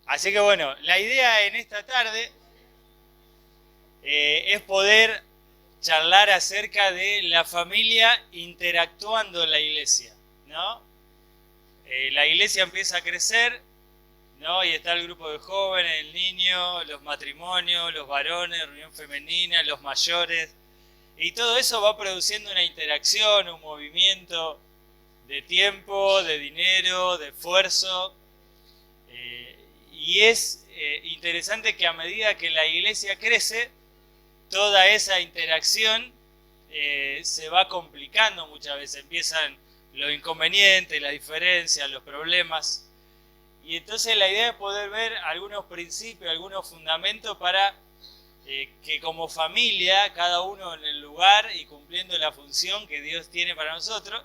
Así que bueno, la idea en esta tarde es poder charlar acerca de la familia interactuando en la iglesia, ¿no? La iglesia empieza a crecer, ¿no? Y está el grupo de jóvenes, el niño, los matrimonios, los varones, reunión femenina, los mayores. Y todo eso va produciendo una interacción, un movimiento de tiempo, de dinero, de esfuerzo. Y es interesante que a medida que la iglesia crece, toda esa interacción se va complicando muchas veces. Empiezan los inconvenientes, las diferencias, los problemas. Y entonces la idea es poder ver algunos principios, algunos fundamentos para que como familia, cada uno en el lugar y cumpliendo la función que Dios tiene para nosotros,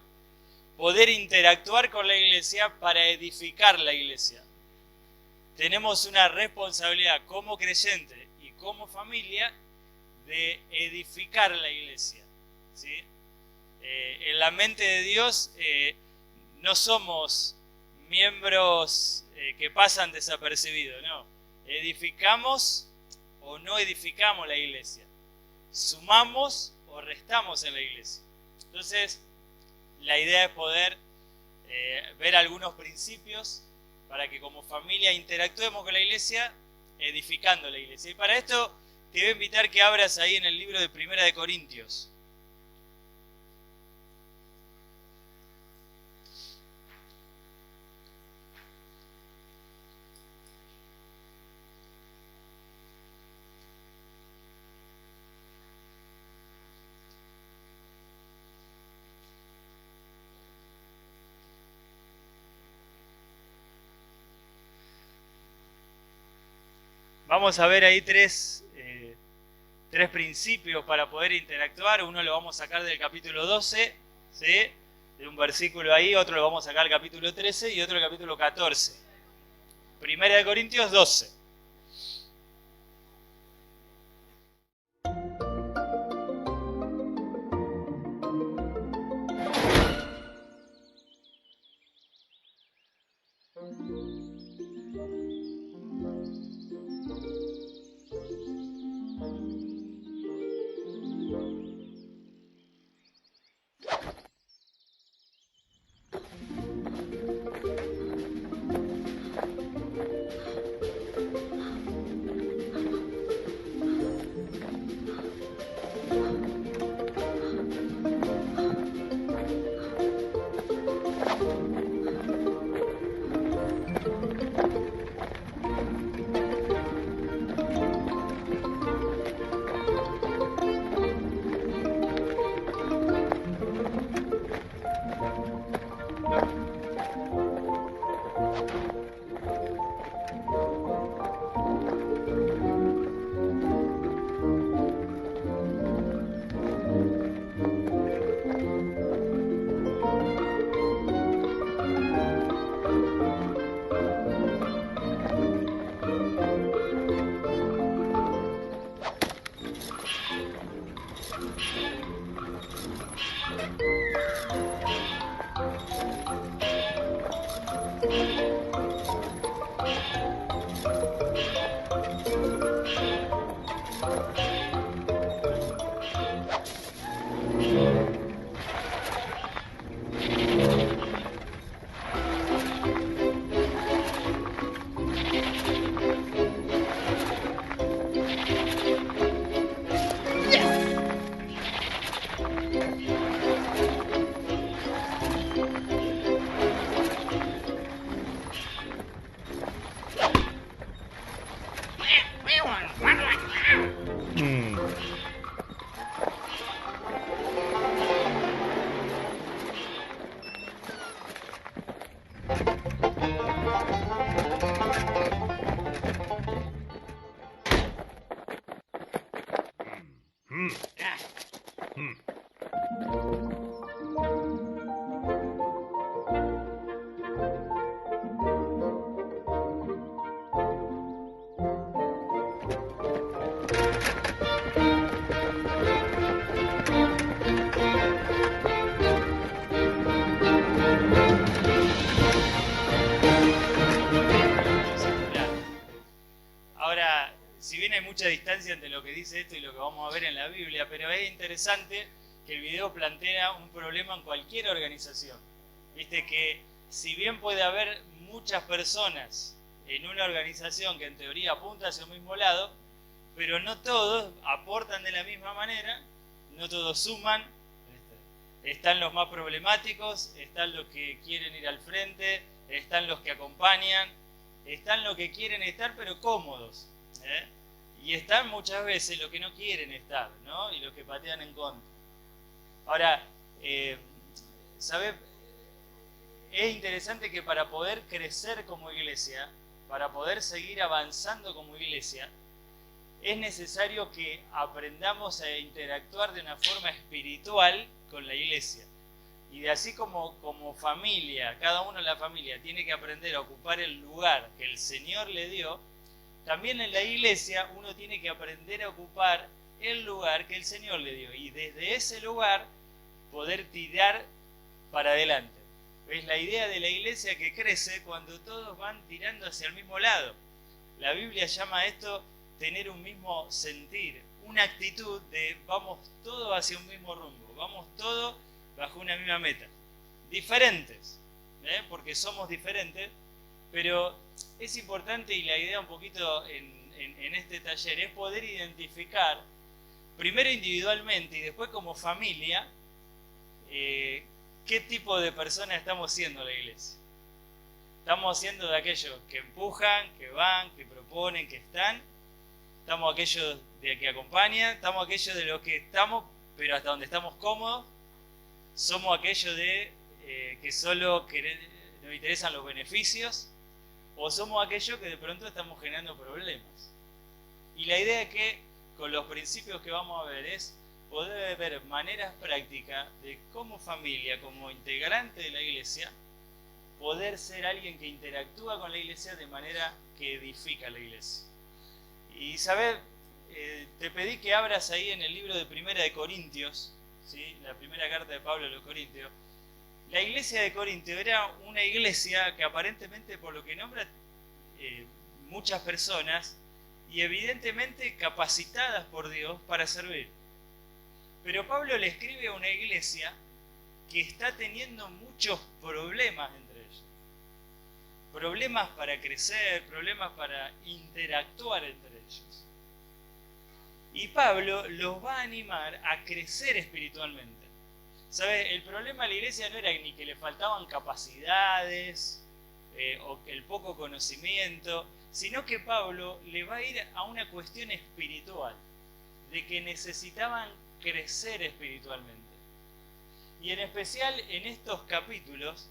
poder interactuar con la iglesia para edificar la iglesia. Tenemos una responsabilidad como creyente y como familia de edificar la iglesia, ¿sí? En la mente de Dios no somos miembros que pasan desapercibidos, no. Edificamos o no edificamos la iglesia. Sumamos o restamos en la iglesia. Entonces, la idea es poder ver algunos principios para que como familia interactuemos con la iglesia, edificando la iglesia. Y para esto te voy a invitar que abras ahí en el libro de Primera de Corintios. Vamos a ver ahí tres principios para poder interactuar. Uno lo vamos a sacar del capítulo 12, ¿sí? De un versículo ahí, otro lo vamos a sacar del capítulo 13 y otro del capítulo 14. Primera de Corintios 12. mucha distancia entre lo que dice esto y lo que vamos a ver en la Biblia, pero es interesante que el video plantea un problema en cualquier organización. Viste que si bien puede haber muchas personas en una organización que en teoría apunta hacia un mismo lado, pero no todos aportan de la misma manera, no todos suman, están los más problemáticos, están los que quieren ir al frente, están los que acompañan, están los que quieren estar pero cómodos, y están muchas veces los que no quieren estar, ¿no? Y los que patean en contra. Ahora, ¿sabes? Es interesante que para poder crecer como iglesia, para poder seguir avanzando como iglesia, es necesario que aprendamos a interactuar de una forma espiritual con la iglesia. Y de así como familia, cada uno en la familia tiene que aprender a ocupar el lugar que el Señor le dio, también en la iglesia uno tiene que aprender a ocupar el lugar que el Señor le dio. Y desde ese lugar poder tirar para adelante. Es la idea de la iglesia que crece cuando todos van tirando hacia el mismo lado. La Biblia llama esto tener un mismo sentir, una actitud de vamos todos hacia un mismo rumbo, vamos todos bajo una misma meta. Diferentes, porque somos diferentes, pero es importante, y la idea un poquito en este taller es poder identificar, primero individualmente y después como familia, qué tipo de personas estamos siendo en la iglesia. Estamos siendo de aquellos que empujan, que van, que proponen, que están. Estamos aquellos de que acompañan, estamos aquellos de los que estamos, pero hasta donde estamos cómodos. Somos aquellos de que solo nos interesan los beneficios, o somos aquellos que de pronto estamos generando problemas. Y la idea es que con los principios que vamos a ver es poder ver maneras prácticas de como familia, como integrante de la iglesia, poder ser alguien que interactúa con la iglesia de manera que edifica la iglesia. Y saber, te pedí que abras ahí en el libro de Primera de Corintios, ¿sí? La primera carta de Pablo a los Corintios. La iglesia de Corintio era una iglesia que aparentemente, por lo que nombra, muchas personas, y evidentemente capacitadas por Dios para servir. Pero Pablo le escribe a una iglesia que está teniendo muchos problemas entre ellos. Problemas para crecer, problemas para interactuar entre ellos. Y Pablo los va a animar a crecer espiritualmente. ¿Sabes? El problema de la iglesia no era ni que le faltaban capacidades o el poco conocimiento, sino que Pablo le va a ir a una cuestión espiritual, de que necesitaban crecer espiritualmente. Y en especial en estos capítulos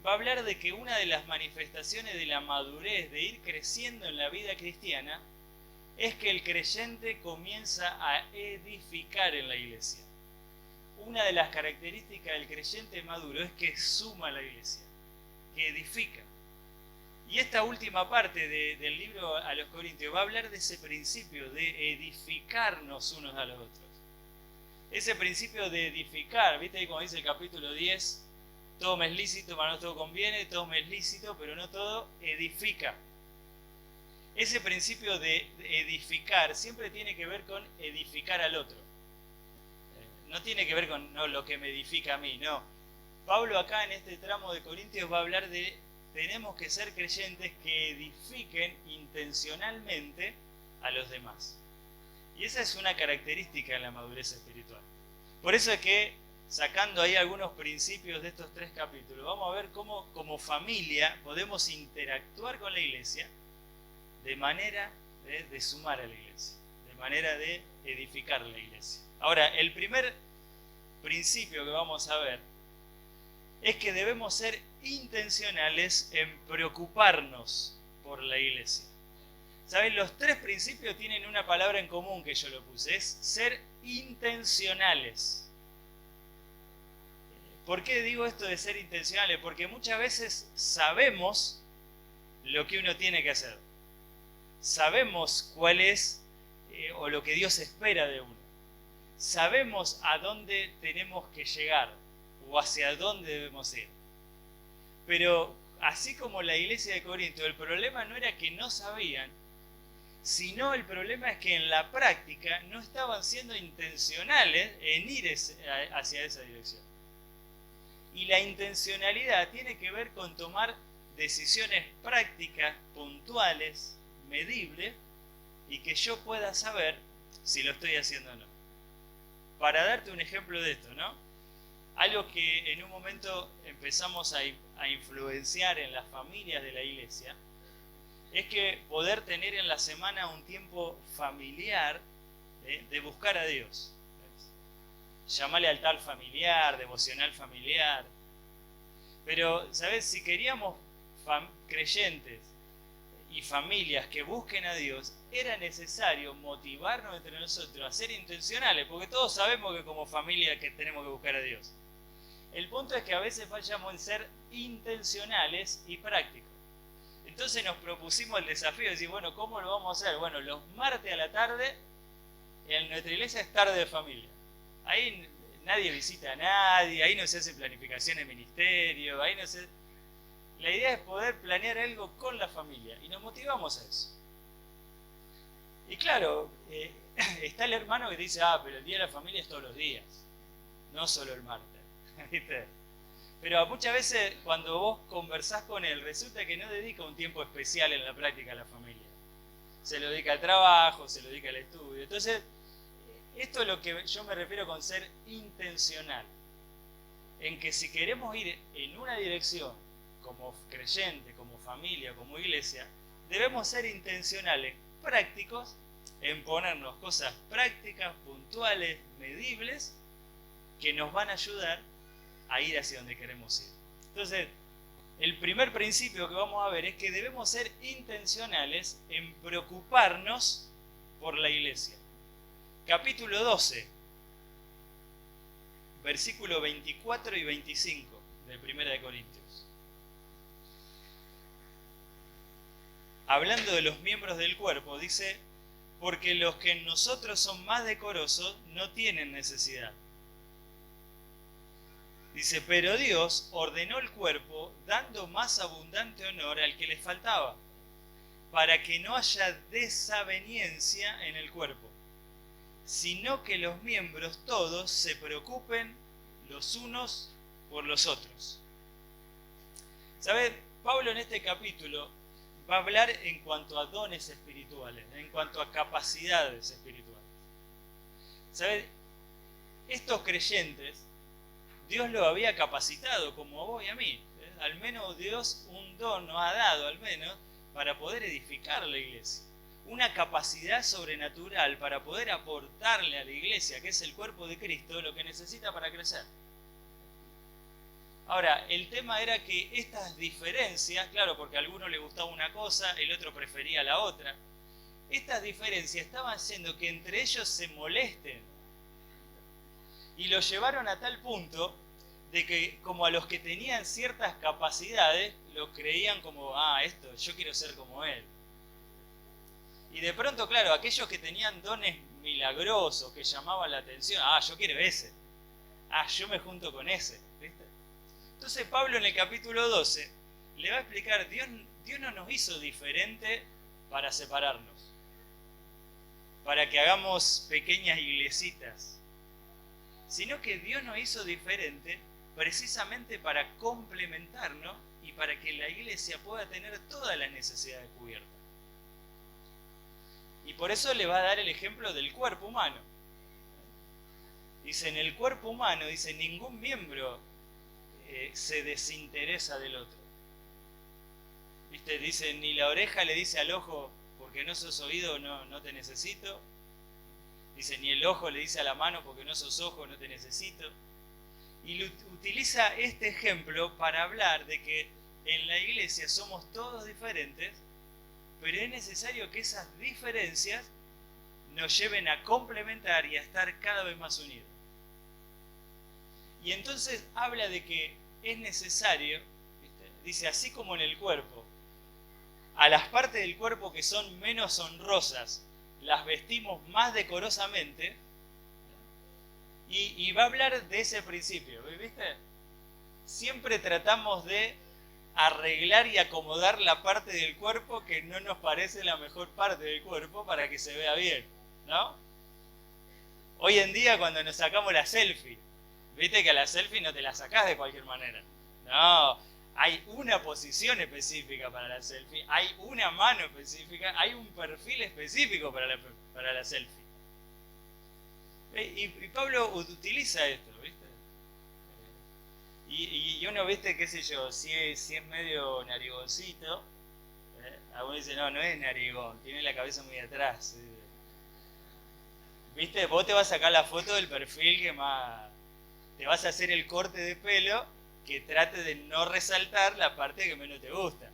va a hablar de que una de las manifestaciones de la madurez, de ir creciendo en la vida cristiana, es que el creyente comienza a edificar en la iglesia. Una de las características del creyente maduro es que suma a la iglesia, que edifica. Y esta última parte del libro a los Corintios va a hablar de ese principio de edificarnos unos a los otros. Ese principio de edificar, ¿viste? Como dice el capítulo 10, todo me es lícito, pero no todo conviene, todo me es lícito, pero no todo edifica. Ese principio de edificar siempre tiene que ver con edificar al otro. No tiene que ver con lo que me edifica a mí, no. Pablo acá en este tramo de Corintios va a hablar de tenemos que ser creyentes que edifiquen intencionalmente a los demás. Y esa es una característica de la madurez espiritual. Por eso es que, sacando ahí algunos principios de estos 3 capítulos, vamos a ver cómo como familia podemos interactuar con la iglesia de manera de sumar a la iglesia, de manera de edificar la iglesia. Ahora, el primer principio que vamos a ver es que debemos ser intencionales en preocuparnos por la iglesia. ¿Saben? Los 3 principios tienen una palabra en común que yo lo puse, es ser intencionales. ¿Por qué digo esto de ser intencionales? Porque muchas veces sabemos lo que uno tiene que hacer. Sabemos cuál es o lo que Dios espera de uno. Sabemos a dónde tenemos que llegar o hacia dónde debemos ir. Pero así como la iglesia de Corinto, el problema no era que no sabían, sino el problema es que en la práctica no estaban siendo intencionales en ir hacia esa dirección. Y la intencionalidad tiene que ver con tomar decisiones prácticas, puntuales, medibles, y que yo pueda saber si lo estoy haciendo o no. Para darte un ejemplo de esto, ¿no? Algo que en un momento empezamos a influenciar en las familias de la iglesia es que poder tener en la semana un tiempo familiar de buscar a Dios. Llamarle altar familiar, devocional familiar. Pero, ¿sabes? Si queríamos creyentes y familias que busquen a Dios, era necesario motivarnos entre nosotros a ser intencionales, porque todos sabemos que como familia que tenemos que buscar a Dios. El punto es que a veces fallamos en ser intencionales y prácticos. Entonces nos propusimos el desafío de decir, bueno, ¿cómo lo vamos a hacer? Bueno, los martes a la tarde en nuestra iglesia es tarde de familia. Ahí nadie visita a nadie, ahí no se hace planificación de ministerio, ahí no se... La idea es poder planear algo con la familia y nos motivamos a eso. Y claro, está el hermano que dice, pero el día de la familia es todos los días, no solo el martes. ¿Viste? Pero muchas veces cuando vos conversás con él, resulta que no dedica un tiempo especial en la práctica a la familia. Se lo dedica al trabajo, se lo dedica al estudio. Entonces, esto es lo que yo me refiero con ser intencional. En que si queremos ir en una dirección, como creyente, como familia, como iglesia, debemos ser intencionales, prácticos, en ponernos cosas prácticas, puntuales, medibles, que nos van a ayudar a ir hacia donde queremos ir. Entonces, el primer principio que vamos a ver es que debemos ser intencionales en preocuparnos por la iglesia. Capítulo 12, versículo 24 y 25 de 1 de Corintios. Hablando de los miembros del cuerpo, dice, porque los que en nosotros son más decorosos no tienen necesidad. Dice, pero Dios ordenó el cuerpo dando más abundante honor al que le faltaba, para que no haya desaveniencia en el cuerpo, sino que los miembros todos se preocupen los unos por los otros. ¿Sabes? Pablo en este capítulo va a hablar en cuanto a dones espirituales, en cuanto a capacidades espirituales. ¿Sabes? Estos creyentes, Dios los había capacitado como a vos y a mí. Al menos Dios un don nos ha dado, al menos, para poder edificar la iglesia. Una capacidad sobrenatural para poder aportarle a la iglesia, que es el cuerpo de Cristo, lo que necesita para crecer. Ahora, el tema era que estas diferencias, claro, porque a alguno le gustaba una cosa, el otro prefería la otra, estas diferencias estaban haciendo que entre ellos se molesten. Y lo llevaron a tal punto de que como a los que tenían ciertas capacidades, lo creían como, esto, yo quiero ser como él. Y de pronto, claro, aquellos que tenían dones milagrosos, que llamaban la atención, yo quiero ese. Yo me junto con ese. ¿Viste? Entonces Pablo en el capítulo 12 le va a explicar, Dios no nos hizo diferente para separarnos, para que hagamos pequeñas iglesitas, sino que Dios nos hizo diferente precisamente para complementarnos y para que la iglesia pueda tener todas las necesidades cubiertas. Y por eso le va a dar el ejemplo del cuerpo humano. Dice, en el cuerpo humano, dice, ningún miembro se desinteresa del otro. ¿Viste? Dice, ni la oreja le dice al ojo, porque no sos oído, no te necesito. Dice, ni el ojo le dice a la mano, porque no sos ojo, no te necesito. Y utiliza este ejemplo para hablar de que en la iglesia somos todos diferentes, pero es necesario que esas diferencias nos lleven a complementar y a estar cada vez más unidos. Y entonces habla de que es necesario, ¿viste? Dice, así como en el cuerpo, a las partes del cuerpo que son menos honrosas, las vestimos más decorosamente, y va a hablar de ese principio, ¿viste? Siempre tratamos de arreglar y acomodar la parte del cuerpo que no nos parece la mejor parte del cuerpo para que se vea bien, ¿no? Hoy en día cuando nos sacamos la selfie, viste que a la selfie no te la sacás de cualquier manera. No, hay una posición específica para la selfie, hay una mano específica, hay un perfil específico para la selfie. Y Pablo utiliza esto, ¿viste? Y uno, viste, qué sé yo, si es medio narigoncito, alguno dice, no, no es narigón, tiene la cabeza muy atrás. Viste, vos te vas a sacar la foto del perfil que más... Te vas a hacer el corte de pelo que trate de no resaltar la parte que menos te gusta.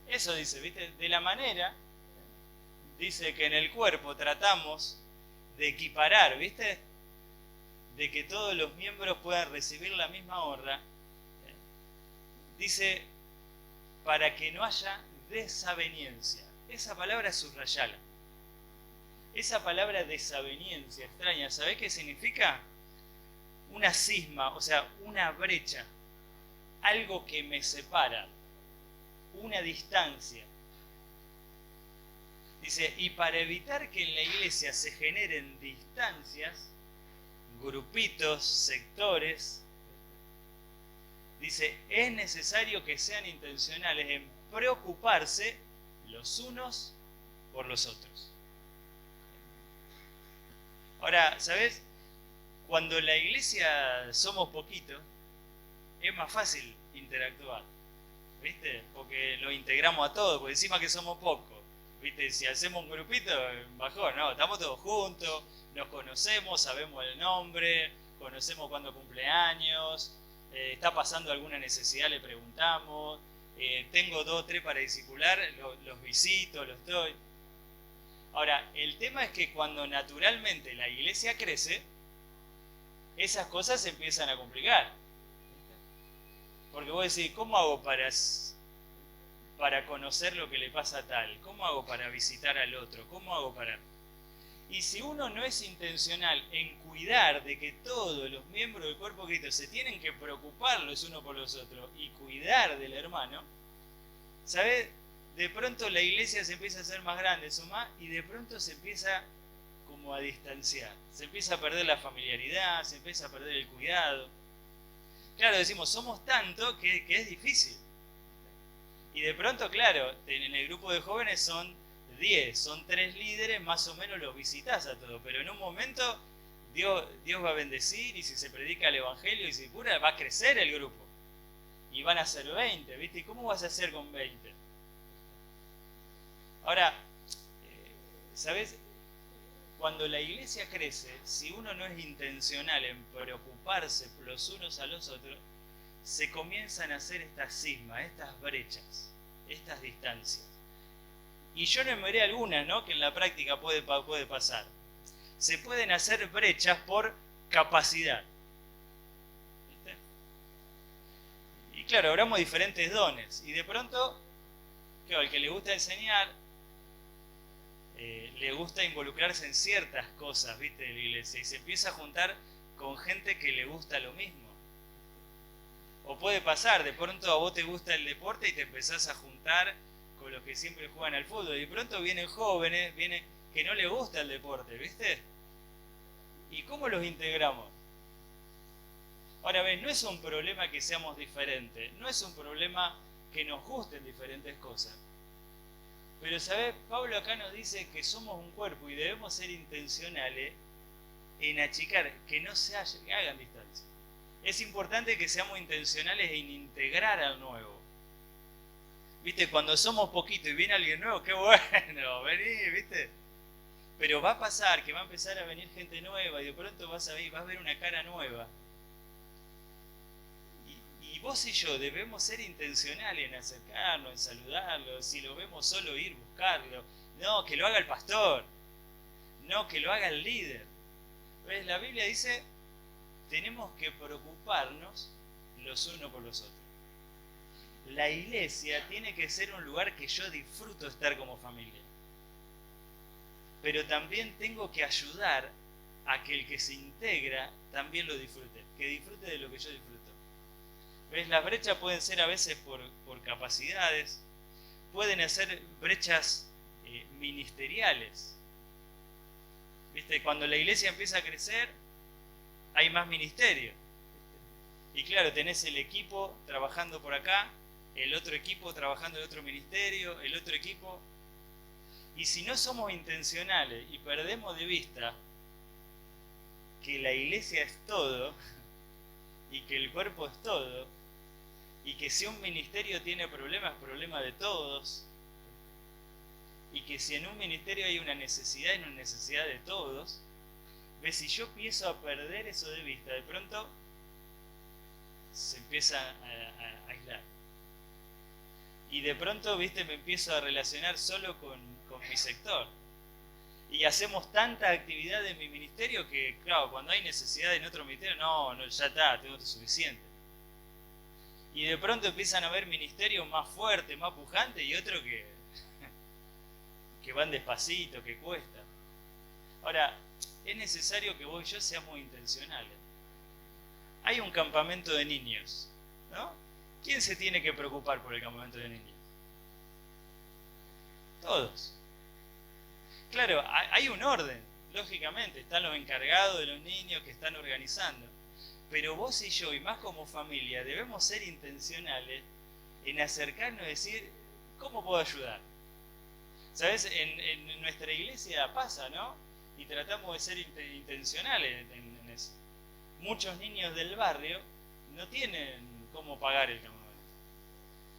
Eso dice, viste, de la manera, dice que en el cuerpo tratamos de equiparar, viste, de que todos los miembros puedan recibir la misma honra, dice, para que no haya desaveniencia. Esa palabra subrayala. Esa palabra desaveniencia extraña, ¿sabés qué significa? Una cisma, o sea, una brecha, algo que me separa, una distancia. Dice, y para evitar que en la iglesia se generen distancias, grupitos, sectores, dice, es necesario que sean intencionales en preocuparse los unos por los otros. Ahora, ¿sabes? Cuando en la iglesia somos poquitos, es más fácil interactuar, ¿viste? Porque lo integramos a todos, porque encima que somos pocos, ¿viste? Si hacemos un grupito, bajón, ¿no? Estamos todos juntos, nos conocemos, sabemos el nombre, conocemos cuándo cumpleaños, está pasando alguna necesidad, le preguntamos, tengo 2 o 3 para discipular, los visito, los doy. Ahora, el tema es que cuando naturalmente la iglesia crece, esas cosas se empiezan a complicar. Porque vos decís, ¿cómo hago para conocer lo que le pasa a tal? ¿Cómo hago para visitar al otro? ¿Cómo hago para...? Y si uno no es intencional en cuidar de que todos los miembros del cuerpo de Cristo se tienen que preocupar los unos por los otros y cuidar del hermano, ¿sabes? De pronto la iglesia se empieza a hacer más grande, y de pronto se empieza como a distanciar. Se empieza a perder la familiaridad, se empieza a perder el cuidado. Claro, decimos, somos tanto que es difícil. Y de pronto, claro, en el grupo de jóvenes son 10, son 3 líderes, más o menos los visitás a todos, pero en un momento Dios va a bendecir y si se predica el evangelio y se cura, va a crecer el grupo. Y van a ser 20, ¿viste? ¿Y cómo vas a hacer con 20? Ahora, ¿sabes? Cuando la iglesia crece, si uno no es intencional en preocuparse los unos a los otros, se comienzan a hacer estas cismas, estas brechas, estas distancias. Y yo enumeré algunas, ¿no?, que en la práctica puede pasar. Se pueden hacer brechas por capacidad. ¿Viste? Y claro, hablamos de diferentes dones. Y de pronto, claro, al que le gusta enseñar, le gusta involucrarse en ciertas cosas, ¿viste?, de la iglesia. Y se empieza a juntar con gente que le gusta lo mismo. O puede pasar, de pronto a vos te gusta el deporte y te empezás a juntar con los que siempre juegan al fútbol. Y de pronto vienen jóvenes, que no les gusta el deporte, ¿viste? ¿Y cómo los integramos? Ahora ven, no es un problema que seamos diferentes, no es un problema que nos gusten diferentes cosas. Pero, ¿sabes? Pablo acá nos dice que somos un cuerpo y debemos ser intencionales en achicar, que no se hagan distancias. Es importante que seamos intencionales en integrar al nuevo. ¿Viste? Cuando somos poquitos y viene alguien nuevo, qué bueno, vení, ¿viste? Pero va a pasar que va a empezar a venir gente nueva y de pronto vas a ver una cara nueva. Y vos y yo debemos ser intencionales en acercarnos, en saludarlo. Si lo vemos solo, ir, buscarlo. No, que lo haga el pastor. No, que lo haga el líder. ¿Ves? La Biblia dice, tenemos que preocuparnos los unos por los otros. La iglesia tiene que ser un lugar que yo disfruto estar como familia. Pero también tengo que ayudar a que el que se integra también lo disfrute. Que disfrute de lo que yo disfruto. ¿Ves? Las brechas pueden ser a veces por capacidades, pueden ser brechas ministeriales. ¿Viste? Cuando la iglesia empieza a crecer, hay más ministerio. Y claro, tenés el equipo trabajando por acá, el otro equipo trabajando en otro ministerio, el otro equipo. Y si no somos intencionales y perdemos de vista que la iglesia es todo y que el cuerpo es todo, y que si un ministerio tiene problemas, es problema de todos, y que si en un ministerio hay una necesidad de todos, ¿ves? Si yo empiezo a perder eso de vista, de pronto se empieza a aislar. Y de pronto, ¿viste? Me empiezo a relacionar solo con mi sector. Y hacemos tanta actividad en mi ministerio que, claro, cuando hay necesidad en otro ministerio, no, ya está, tengo suficiente. Y de pronto empiezan a haber ministerios más fuertes, más pujantes, y otros que van despacito, que cuesta. Ahora, es necesario que vos y yo seamos intencionales. Hay un campamento de niños, ¿no? ¿Quién se tiene que preocupar por el campamento de niños? Todos. Claro, hay un orden, lógicamente, están los encargados de los niños que están organizando. Pero vos y yo, y más como familia, debemos ser intencionales en acercarnos y decir, ¿cómo puedo ayudar? ¿Sabes? En nuestra iglesia pasa, ¿no? Y tratamos de ser intencionales en eso. Muchos niños del barrio no tienen cómo pagar el campamento.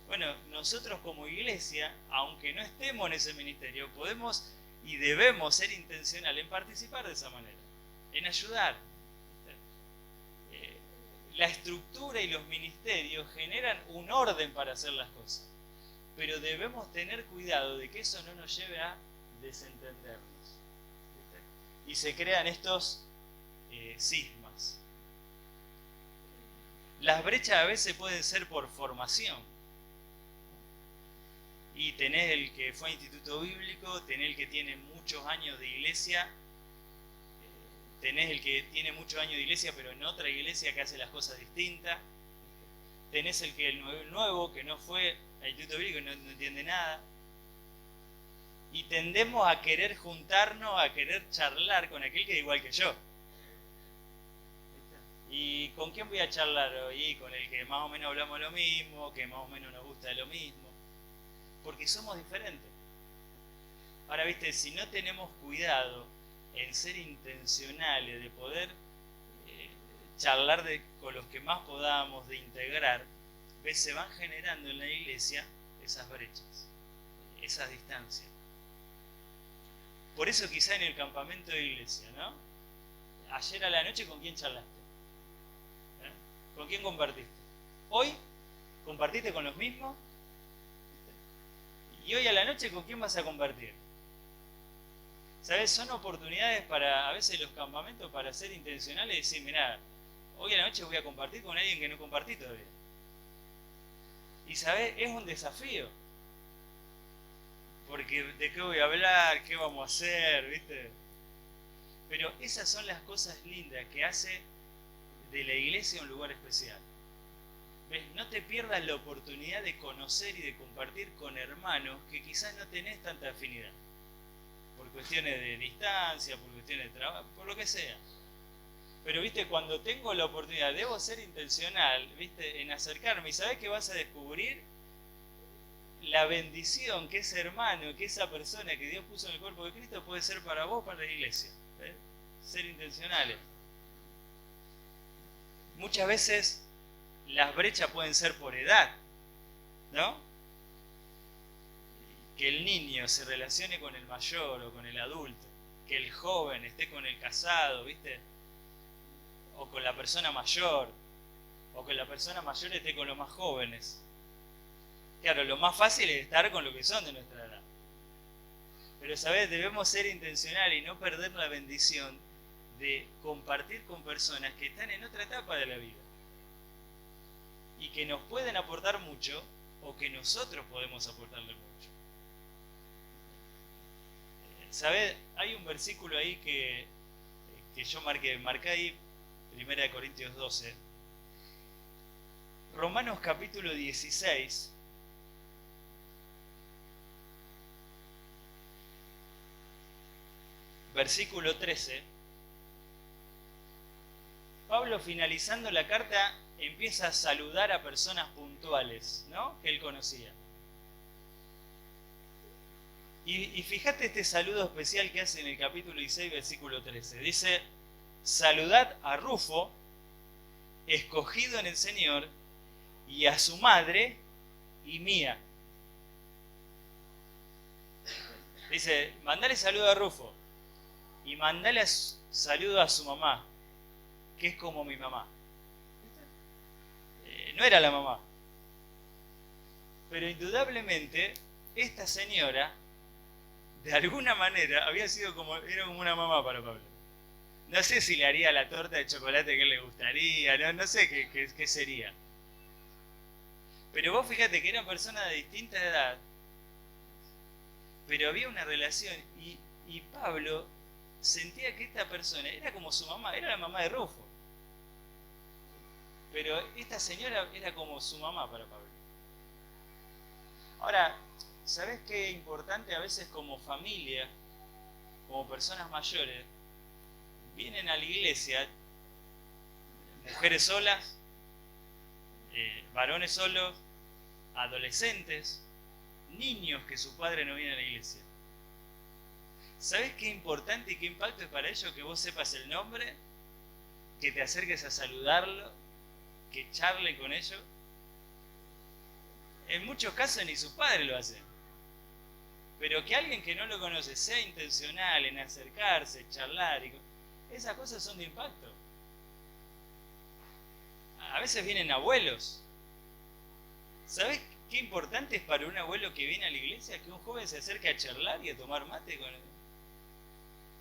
Bueno, nosotros como iglesia, aunque no estemos en ese ministerio, podemos y debemos ser intencionales en participar de esa manera, en ayudar. La estructura y los ministerios generan un orden para hacer las cosas, pero debemos tener cuidado de que eso no nos lleve a desentendernos. ¿Viste? Y se crean estos cismas. Las brechas a veces pueden ser por formación. Y tenés el que fue a instituto bíblico, tenés el que tiene muchos años de iglesia, tenés el que tiene muchos años de iglesia pero en otra iglesia que hace las cosas distintas, tenés el nuevo que no fue a instituto bíblico y no entiende nada. Y tendemos a querer juntarnos, a querer charlar con aquel que es igual que yo. ¿Y con quién voy a charlar hoy? Con el que más o menos hablamos lo mismo, que más o menos nos gusta lo mismo. Porque somos diferentes. Ahora, viste, si no tenemos cuidado en ser intencionales, de poder charlar con los que más podamos, de integrar, ¿ves? Se van generando en la iglesia esas brechas, esas distancias. Por eso quizá en el campamento de iglesia, ¿no? Ayer a la noche, ¿con quién charlaste? ¿Con quién compartiste? Hoy, ¿compartiste con los mismos? Y hoy a la noche, ¿con quién vas a compartir? ¿Sabes? Son oportunidades para, a veces los campamentos, para ser intencionales y decir, mirá, hoy a la noche voy a compartir con alguien que no compartí todavía. Y ¿sabes? Es un desafío. Porque ¿de qué voy a hablar? ¿Qué vamos a hacer? ¿Viste? Pero esas son las cosas lindas que hace de la iglesia un lugar especial. ¿Ves? No te pierdas la oportunidad de conocer y de compartir con hermanos que quizás no tenés tanta afinidad. Por cuestiones de distancia, por cuestiones de trabajo, por lo que sea. Pero, ¿viste? Cuando tengo la oportunidad, debo ser intencional, ¿viste? En acercarme. ¿Y sabés que vas a descubrir? La bendición que ese hermano, que esa persona que Dios puso en el cuerpo de Cristo puede ser para vos, para la iglesia. ¿Ves? Ser intencionales. Muchas veces las brechas pueden ser por edad, ¿no? Que el niño se relacione con el mayor o con el adulto, que el joven esté con el casado, ¿viste? O con la persona mayor, o que la persona mayor esté con los más jóvenes. Claro, lo más fácil es estar con los que son de nuestra edad. Pero, ¿sabes? Debemos ser intencionales y no perder la bendición de compartir con personas que están en otra etapa de la vida y que nos pueden aportar mucho o que nosotros podemos aportarle mucho. ¿Sabes? Hay un versículo ahí que yo marqué ahí, 1 Corintios 12. Romanos capítulo 16. Versículo 13. Pablo, finalizando la carta, empieza a saludar a personas puntuales, ¿no?, que él conocía. Y fíjate este saludo especial que hace en el capítulo 16, versículo 13. Dice: saludad a Rufo, escogido en el Señor, y a su madre y mía. Dice, mandale saludo a Rufo y mandale saludo a su mamá, que es como mi mamá. No era la mamá, pero indudablemente esta señora, de alguna manera, era como una mamá para Pablo. No sé si le haría la torta de chocolate que le gustaría, no sé qué sería. Pero vos fíjate que eran personas de distinta edad, pero había una relación, y Pablo sentía que esta persona era como su mamá, era la mamá de Rufo. Pero esta señora era como su mamá para Pablo. Ahora, ¿sabés qué importante? A veces como familia, como personas mayores, vienen a la iglesia mujeres solas, varones solos, adolescentes, niños que su padre no viene a la iglesia. ¿Sabés qué importante y qué impacto es para ellos que vos sepas el nombre? Que te acerques a saludarlo, que charle con ellos. En muchos casos ni su padre lo hace. Pero que alguien que no lo conoce sea intencional en acercarse, charlar, esas cosas son de impacto. A veces vienen abuelos. ¿Sabés qué importante es para un abuelo que viene a la iglesia que un joven se acerque a charlar y a tomar mate con él?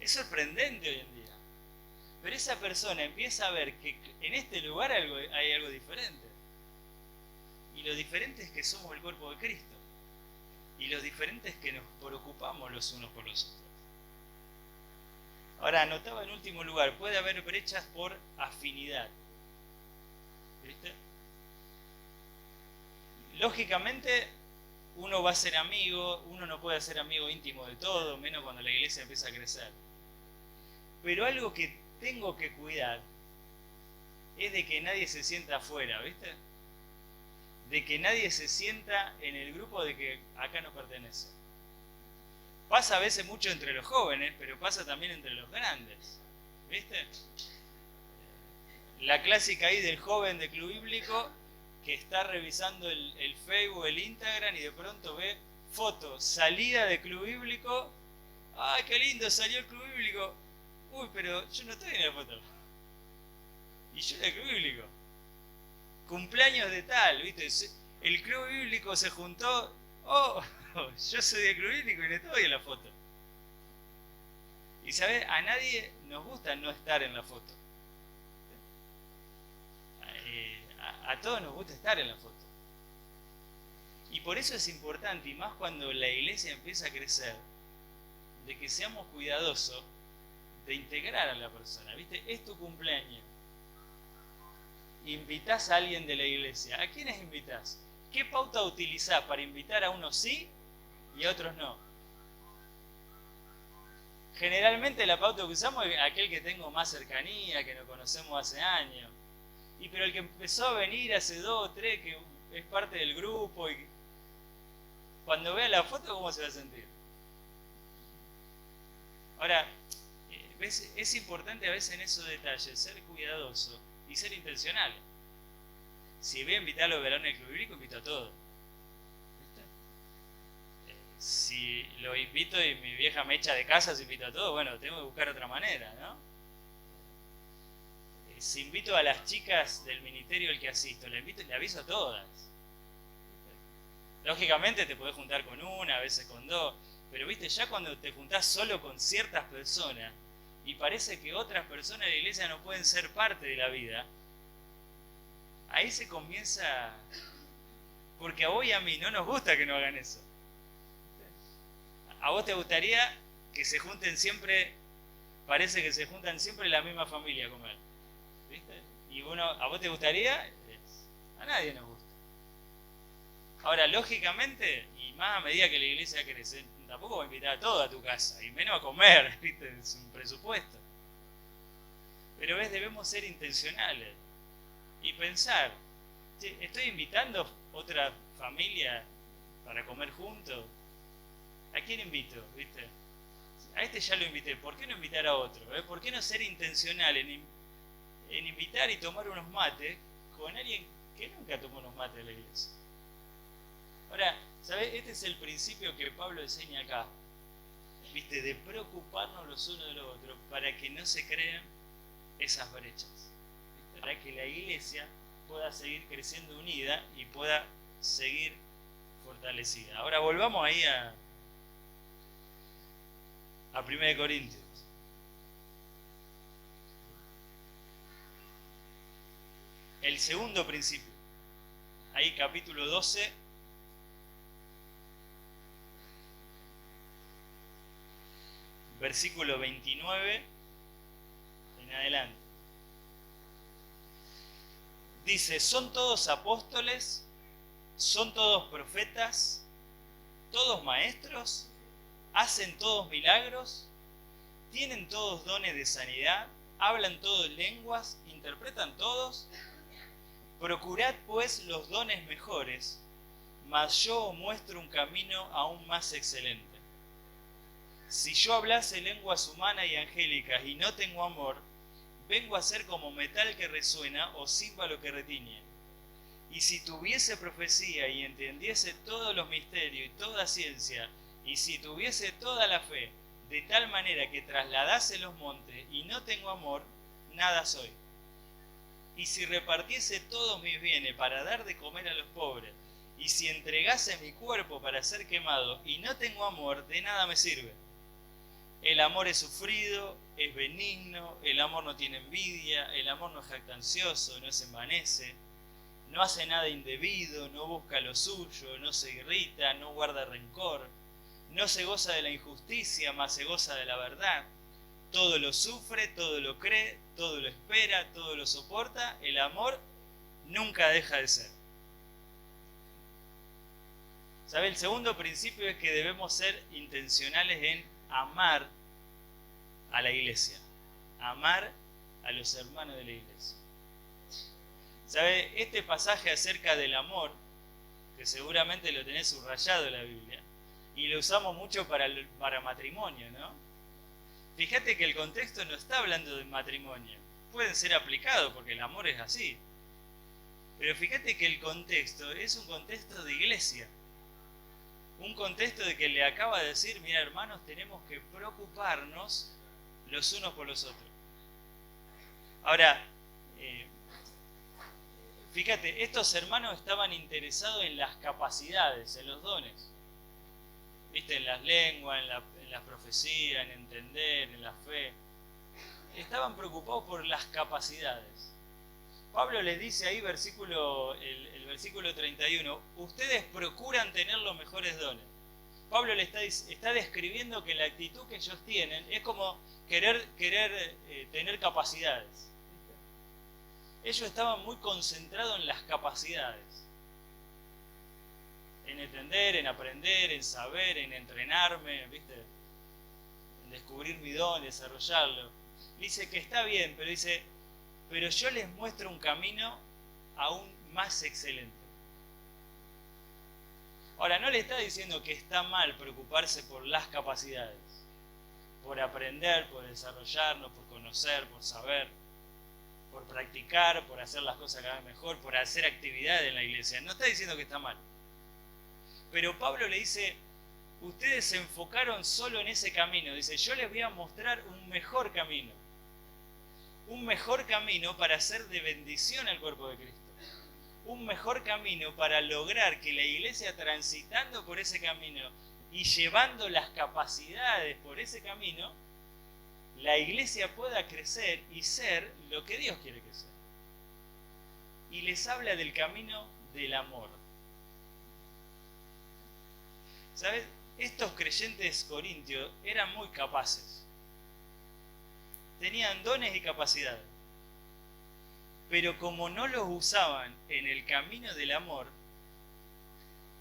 Es sorprendente hoy en día. Pero esa persona empieza a ver que en este lugar hay algo diferente. Y lo diferente es que somos el cuerpo de Cristo. Y lo diferente es que nos preocupamos los unos por los otros. Ahora, anotaba en último lugar, puede haber brechas por afinidad. ¿Viste? Lógicamente, uno va a ser amigo, uno no puede ser amigo íntimo de todo, menos cuando la iglesia empieza a crecer. Pero algo que tengo que cuidar es de que nadie se sienta afuera, ¿viste? De que nadie se sienta en el grupo de que acá no pertenece. Pasa a veces mucho entre los jóvenes, pero pasa también entre los grandes, ¿viste? La clásica ahí del joven de Club Bíblico que está revisando el Facebook, el Instagram, y de pronto ve fotos, salida de Club Bíblico. ¡Ay, qué lindo, salió el Club Bíblico! Uy, pero yo no estoy en la foto. Y yo del Club Bíblico. Cumpleaños de tal, ¿viste? El Club Bíblico se juntó. Oh, yo soy del Club Bíblico y no estoy en la foto. Y ¿sabes? A nadie nos gusta no estar en la foto. A todos nos gusta estar en la foto. Y por eso es importante, y más cuando la iglesia empieza a crecer, de que seamos cuidadosos de integrar a la persona. ¿Viste? Es tu cumpleaños. Invitás a alguien de la iglesia. ¿A quiénes invitás? ¿Qué pauta utilizás para invitar a unos sí y a otros no? Generalmente la pauta que usamos es aquel que tengo más cercanía, que nos conocemos hace años. Pero el que empezó a venir hace 2 o 3, que es parte del grupo, y cuando vea la foto, ¿cómo se va a sentir? Ahora, ¿ves? Es importante a veces en esos detalles ser cuidadoso y ser intencional. Si voy a invitar a los varones del Club Bíblico, invito a todos. Si lo invito y mi vieja me echa de casa, si invito a todos, bueno, tengo que buscar otra manera, ¿no? Si invito a las chicas del ministerio al que asisto, le aviso a todas. Lógicamente te podés juntar con una, a veces con 2, pero viste, ya cuando te juntás solo con ciertas personas y parece que otras personas de la iglesia no pueden ser parte de la vida, ahí se comienza, porque a vos y a mí no nos gusta que no hagan eso. A vos te gustaría que se junten siempre, parece que se juntan siempre la misma familia a comer, ¿viste? Y a vos te gustaría, A nadie nos gusta. Ahora, lógicamente, y más a medida que la iglesia crece, tampoco va a invitar a todo a tu casa, y menos a comer, ¿viste? Es un presupuesto. Pero debemos ser intencionales y pensar, ¿estoy invitando otra familia para comer juntos? ¿A quién invito? ¿Viste? A este ya lo invité, ¿por qué no invitar a otro? ¿Por qué no ser intencional en invitar y tomar unos mates con alguien que nunca tomó unos mates en la iglesia? Ahora, ¿sabes? Este es el principio que Pablo enseña acá, ¿viste? De preocuparnos los unos de los otros para que no se creen esas brechas, ¿viste? Para que la iglesia pueda seguir creciendo unida y pueda seguir fortalecida. Ahora volvamos ahí a 1 Corintios. El segundo principio. Ahí capítulo 12. Versículo 29 en adelante. Dice, ¿son todos apóstoles? ¿Son todos profetas? ¿Todos maestros? ¿Hacen todos milagros? ¿Tienen todos dones de sanidad? ¿Hablan todos lenguas? ¿Interpretan todos? Procurad pues los dones mejores, mas yo os muestro un camino aún más excelente. Si yo hablase lenguas humanas y angélicas y no tengo amor, vengo a ser como metal que resuena o címbalo que retiñe. Y si tuviese profecía y entendiese todos los misterios y toda ciencia, y si tuviese toda la fe, de tal manera que trasladase los montes y no tengo amor, nada soy. Y si repartiese todos mis bienes para dar de comer a los pobres, y si entregase mi cuerpo para ser quemado y no tengo amor, de nada me sirve. El amor es sufrido, es benigno, el amor no tiene envidia, el amor no es jactancioso, no se envanece, no hace nada indebido, no busca lo suyo, no se irrita, no guarda rencor, no se goza de la injusticia, mas se goza de la verdad. Todo lo sufre, todo lo cree, todo lo espera, todo lo soporta. El amor nunca deja de ser. ¿Sabe? El segundo principio es que debemos ser intencionales en amar a la iglesia, amar a los hermanos de la iglesia. ¿Sabe? Este pasaje acerca del amor, que seguramente lo tenés subrayado en la Biblia, y lo usamos mucho para matrimonio, ¿no? Fíjate que el contexto no está hablando de matrimonio, pueden ser aplicados porque el amor es así, pero fíjate que el contexto es un contexto de iglesia. Un contexto de que le acaba de decir, mira hermanos, tenemos que preocuparnos los unos por los otros. Ahora, fíjate, estos hermanos estaban interesados en las capacidades, en los dones. ¿Viste? En las lenguas, en las profecías, en entender, en la fe. Estaban preocupados por las capacidades. Pablo les dice ahí, el versículo 31, ustedes procuran tener los mejores dones. Pablo le está describiendo que la actitud que ellos tienen es como querer tener capacidades. Ellos estaban muy concentrados en las capacidades. En entender, en aprender, en saber, en entrenarme, ¿viste? En descubrir mi don, desarrollarlo. Dice que está bien, pero dice, pero yo les muestro un camino aún más excelente. Ahora, no le está diciendo que está mal preocuparse por las capacidades, por aprender, por desarrollarnos, por conocer, por saber, por practicar, por hacer las cosas cada vez mejor, por hacer actividades en la iglesia. No está diciendo que está mal. Pero Pablo le dice, ustedes se enfocaron solo en ese camino. Dice, yo les voy a mostrar un mejor camino. Un mejor camino para ser de bendición al cuerpo de Cristo. Un mejor camino para lograr que la iglesia, transitando por ese camino y llevando las capacidades por ese camino, la iglesia pueda crecer y ser lo que Dios quiere que sea. Y les habla del camino del amor. ¿Sabes? Estos creyentes corintios eran muy capaces. Tenían dones y capacidades. Pero como no los usaban en el camino del amor,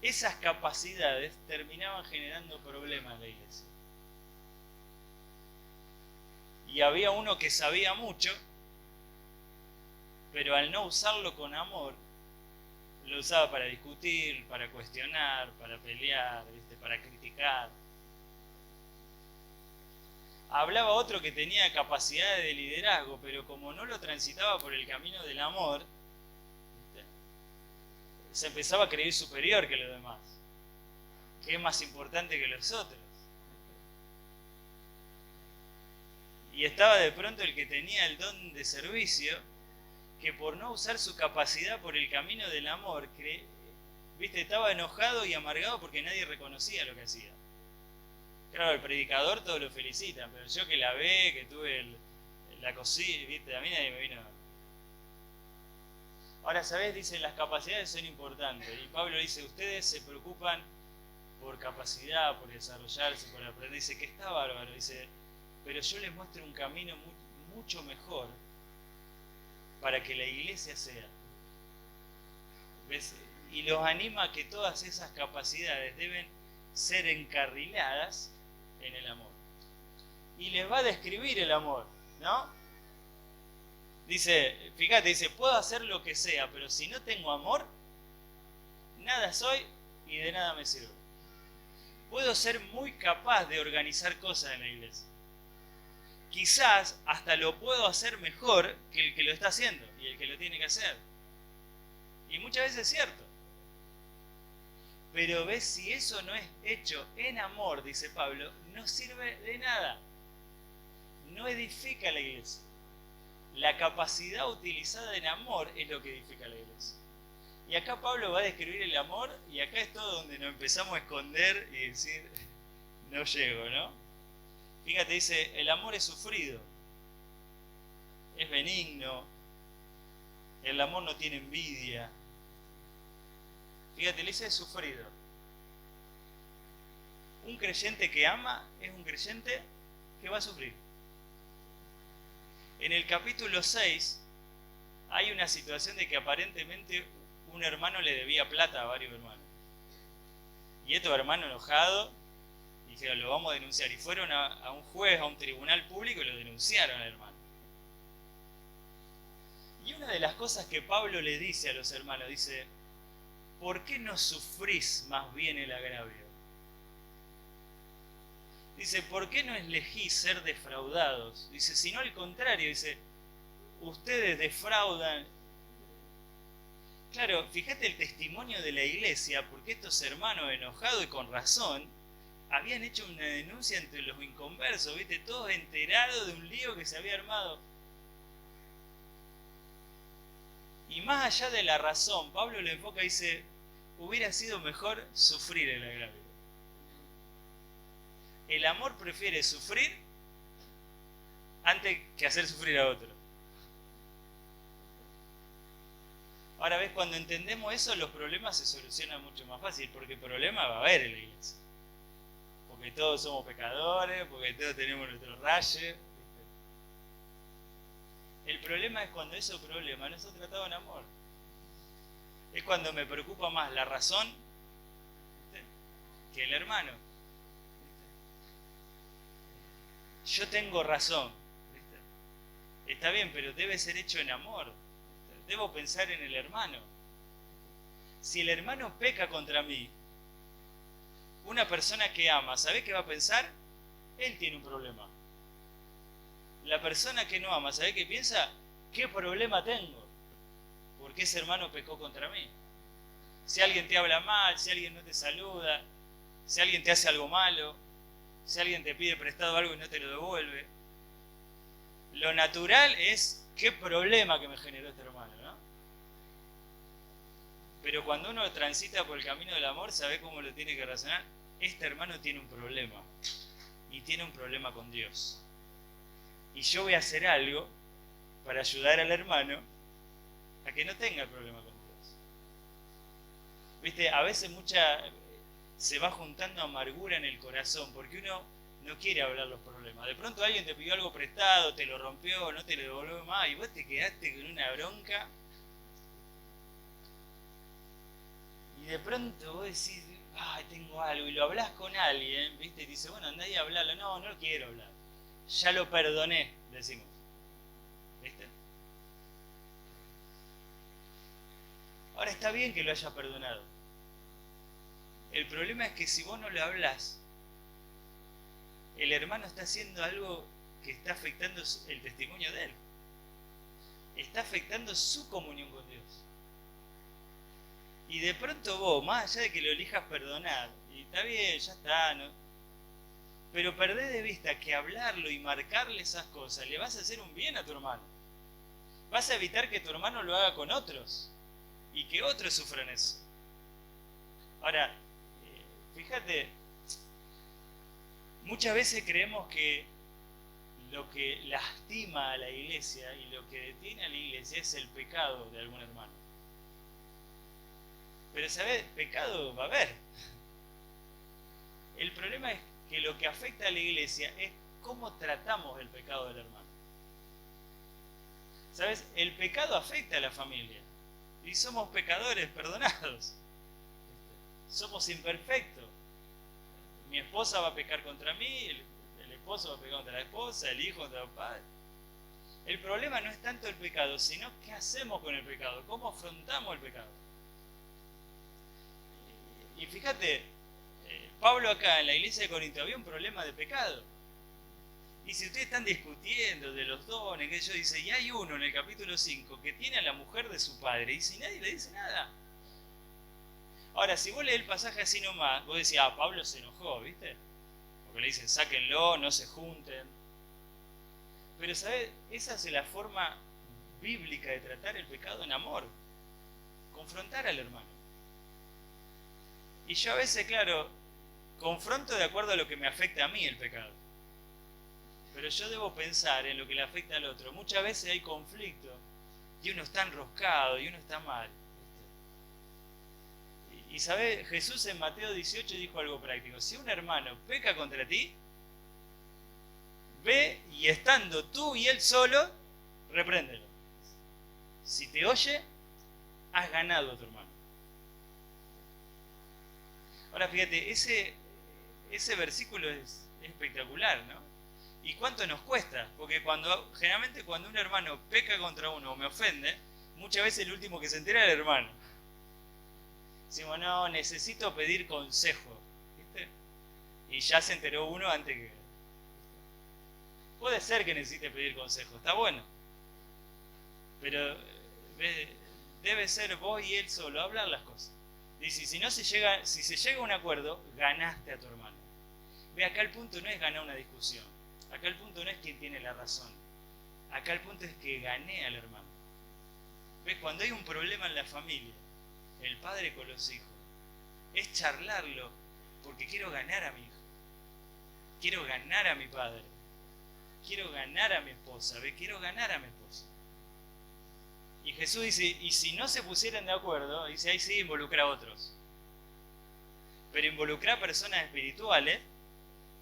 esas capacidades terminaban generando problemas en la iglesia. Y había uno que sabía mucho, pero al no usarlo con amor, lo usaba para discutir, para cuestionar, para pelear, ¿viste? Para criticar. Hablaba otro que tenía capacidades de liderazgo, pero como no lo transitaba por el camino del amor, ¿viste? Se empezaba a creer superior que los demás, que es más importante que los otros. Y estaba de pronto el que tenía el don de servicio, que por no usar su capacidad por el camino del amor, ¿viste? Estaba enojado y amargado porque nadie reconocía lo que hacía. Claro, el predicador todos lo felicitan, pero yo que la ve, que tuve la cocina, ¿viste? A mí nadie me vino. Ahora, ¿sabés? Dicen, las capacidades son importantes. Y Pablo dice, ustedes se preocupan por capacidad, por desarrollarse, por aprender. Dice que está bárbaro. Dice, pero yo les muestro un camino mucho mejor para que la iglesia sea. ¿Ves? Y los anima a que todas esas capacidades deben ser encarriladas en el amor. Y les va a describir el amor, ¿no? Dice, fíjate, dice, puedo hacer lo que sea, pero si no tengo amor, nada soy y de nada me sirve. Puedo ser muy capaz de organizar cosas en la iglesia. Quizás hasta lo puedo hacer mejor que el que lo está haciendo y el que lo tiene que hacer. Y muchas veces es cierto. Pero ves, si eso no es hecho en amor, dice Pablo, no sirve de nada. No edifica la iglesia. La capacidad utilizada en amor es lo que edifica la iglesia. Y acá Pablo va a describir el amor, y acá es todo donde nos empezamos a esconder y decir, no llego, ¿no? Fíjate, dice, el amor es sufrido, es benigno, el amor no tiene envidia. Fíjate, le dice es sufrido. Un creyente que ama es un creyente que va a sufrir. En el capítulo 6 hay una situación de que aparentemente un hermano le debía plata a varios hermanos. Y estos hermanos enojados dijeron, lo vamos a denunciar. Y fueron a un juez, a un tribunal público y lo denunciaron al hermano. Y una de las cosas que Pablo le dice a los hermanos, dice, ¿por qué no sufrís más bien el agravio? Dice, ¿por qué no elegís ser defraudados? Dice, sino al contrario, dice, ustedes defraudan. Claro, fíjate el testimonio de la iglesia, porque estos hermanos enojados y con razón, habían hecho una denuncia entre los inconversos, ¿viste? Todos enterados de un lío que se había armado. Y más allá de la razón, Pablo le enfoca y dice, hubiera sido mejor sufrir el agravio. El amor prefiere sufrir antes que hacer sufrir a otro. Ahora ves, cuando entendemos eso, los problemas se solucionan mucho más fácil, porque problema va a haber en la iglesia. Porque todos somos pecadores, porque todos tenemos nuestros rayes. El problema es cuando esos problemas no son tratados en amor. Es cuando me preocupa más la razón, ¿viste?, que el hermano. ¿Viste? Yo tengo razón, ¿viste? Está bien, pero debe ser hecho en amor. ¿Viste? Debo pensar en el hermano. Si el hermano peca contra mí, una persona que ama, ¿sabe qué va a pensar? Él tiene un problema. La persona que no ama, ¿sabe qué piensa? ¿Qué problema tengo? Porque ese hermano pecó contra mí. Si alguien te habla mal, si alguien no te saluda, si alguien te hace algo malo, si alguien te pide prestado algo y no te lo devuelve, lo natural es qué problema que me generó este hermano, ¿no? Pero cuando uno transita por el camino del amor, ¿sabe cómo lo tiene que razonar? Este hermano tiene un problema, y tiene un problema con Dios. Y yo voy a hacer algo para ayudar al hermano a que no tenga el problema con Dios. ¿Viste? A veces se va juntando amargura en el corazón, porque uno no quiere hablar los problemas. De pronto alguien te pidió algo prestado, te lo rompió, no te lo devolvió más y vos te quedaste con una bronca. Y de pronto vos decís, ay, tengo algo, y lo hablas con alguien, ¿viste? Y te dice, bueno, andá y hablarlo. No, no lo quiero hablar. Ya lo perdoné, decimos. ¿Viste? Ahora está bien que lo hayas perdonado. El problema es que si vos no le hablás, el hermano está haciendo algo que está afectando el testimonio de él. Está afectando su comunión con Dios. Y de pronto vos, más allá de que lo elijas perdonar, y está bien, ya está, ¿no? Pero perdés de vista que hablarlo y marcarle esas cosas, le vas a hacer un bien a tu hermano. Vas a evitar que tu hermano lo haga con otros y que otros sufran eso. Ahora, fíjate, muchas veces creemos que lo que lastima a la iglesia y lo que detiene a la iglesia es el pecado de algún hermano. Pero, ¿sabes? Pecado va a haber. El problema es que lo que afecta a la iglesia es cómo tratamos el pecado del hermano. ¿Sabes? El pecado afecta a la familia. Y somos pecadores perdonados. Somos imperfectos. Mi esposa va a pecar contra mí, el esposo va a pecar contra la esposa, el hijo contra el padre. El problema no es tanto el pecado, sino qué hacemos con el pecado, cómo afrontamos el pecado. Y fíjate, Pablo acá en la iglesia de Corinto había un problema de pecado. Y si ustedes están discutiendo de los dones, que yo dice, y hay uno en el capítulo 5 que tiene a la mujer de su padre, y si nadie le dice nada. Ahora, si vos lees el pasaje así nomás, vos decís, Pablo se enojó, ¿viste? Porque le dicen, sáquenlo, no se junten. Pero, ¿sabes? Esa es la forma bíblica de tratar el pecado en amor. Confrontar al hermano. Y yo a veces, claro, confronto de acuerdo a lo que me afecta a mí el pecado. Pero yo debo pensar en lo que le afecta al otro. Muchas veces hay conflicto y uno está enroscado y uno está mal. Y ¿sabes? Jesús en Mateo 18 dijo algo práctico. Si un hermano peca contra ti, ve y estando tú y él solo, repréndelo. Si te oye, has ganado a tu hermano. Ahora fíjate, ese versículo es espectacular, ¿no? ¿Y cuánto nos cuesta? Porque generalmente cuando un hermano peca contra uno o me ofende, muchas veces el último que se entera es el hermano. Decimos, no, necesito pedir consejo, ¿viste? Y ya se enteró uno antes que... Puede ser que necesite pedir consejo, está bueno. Pero debe ser vos y él solo, hablar las cosas. Dice, si se llega a un acuerdo, ganaste a tu hermano. Ve, acá el punto no es ganar una discusión. Acá el punto no es quién tiene la razón. Acá el punto es que gané al hermano. ¿Ves? Cuando hay un problema en la familia, el padre con los hijos, es charlarlo porque quiero ganar a mi hijo. Quiero ganar a mi padre. Quiero ganar a mi esposa. ¿Ves? Quiero ganar a mi esposa. Y Jesús dice, y si no se pusieran de acuerdo, dice, ahí sí involucra a otros. Pero involucra a personas espirituales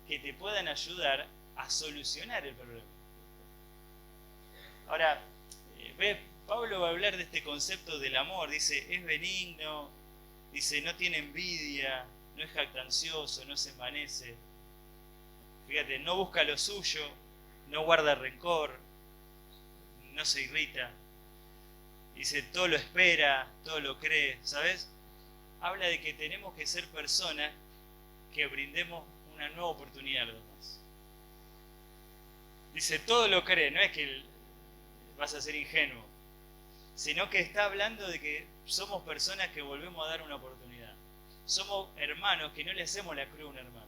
que te puedan ayudar a solucionar el problema. Ahora, Pablo va a hablar de este concepto del amor. Dice, es benigno, dice, no tiene envidia, no es jactancioso, no se envanece. Fíjate, no busca lo suyo, no guarda rencor, no se irrita. Dice, todo lo espera, todo lo cree, ¿sabes? Habla de que tenemos que ser personas que brindemos una nueva oportunidad a los demás. Dice, todo lo cree, no es que vas a ser ingenuo, sino que está hablando de que somos personas que volvemos a dar una oportunidad. Somos hermanos que no le hacemos la cruz a un hermano.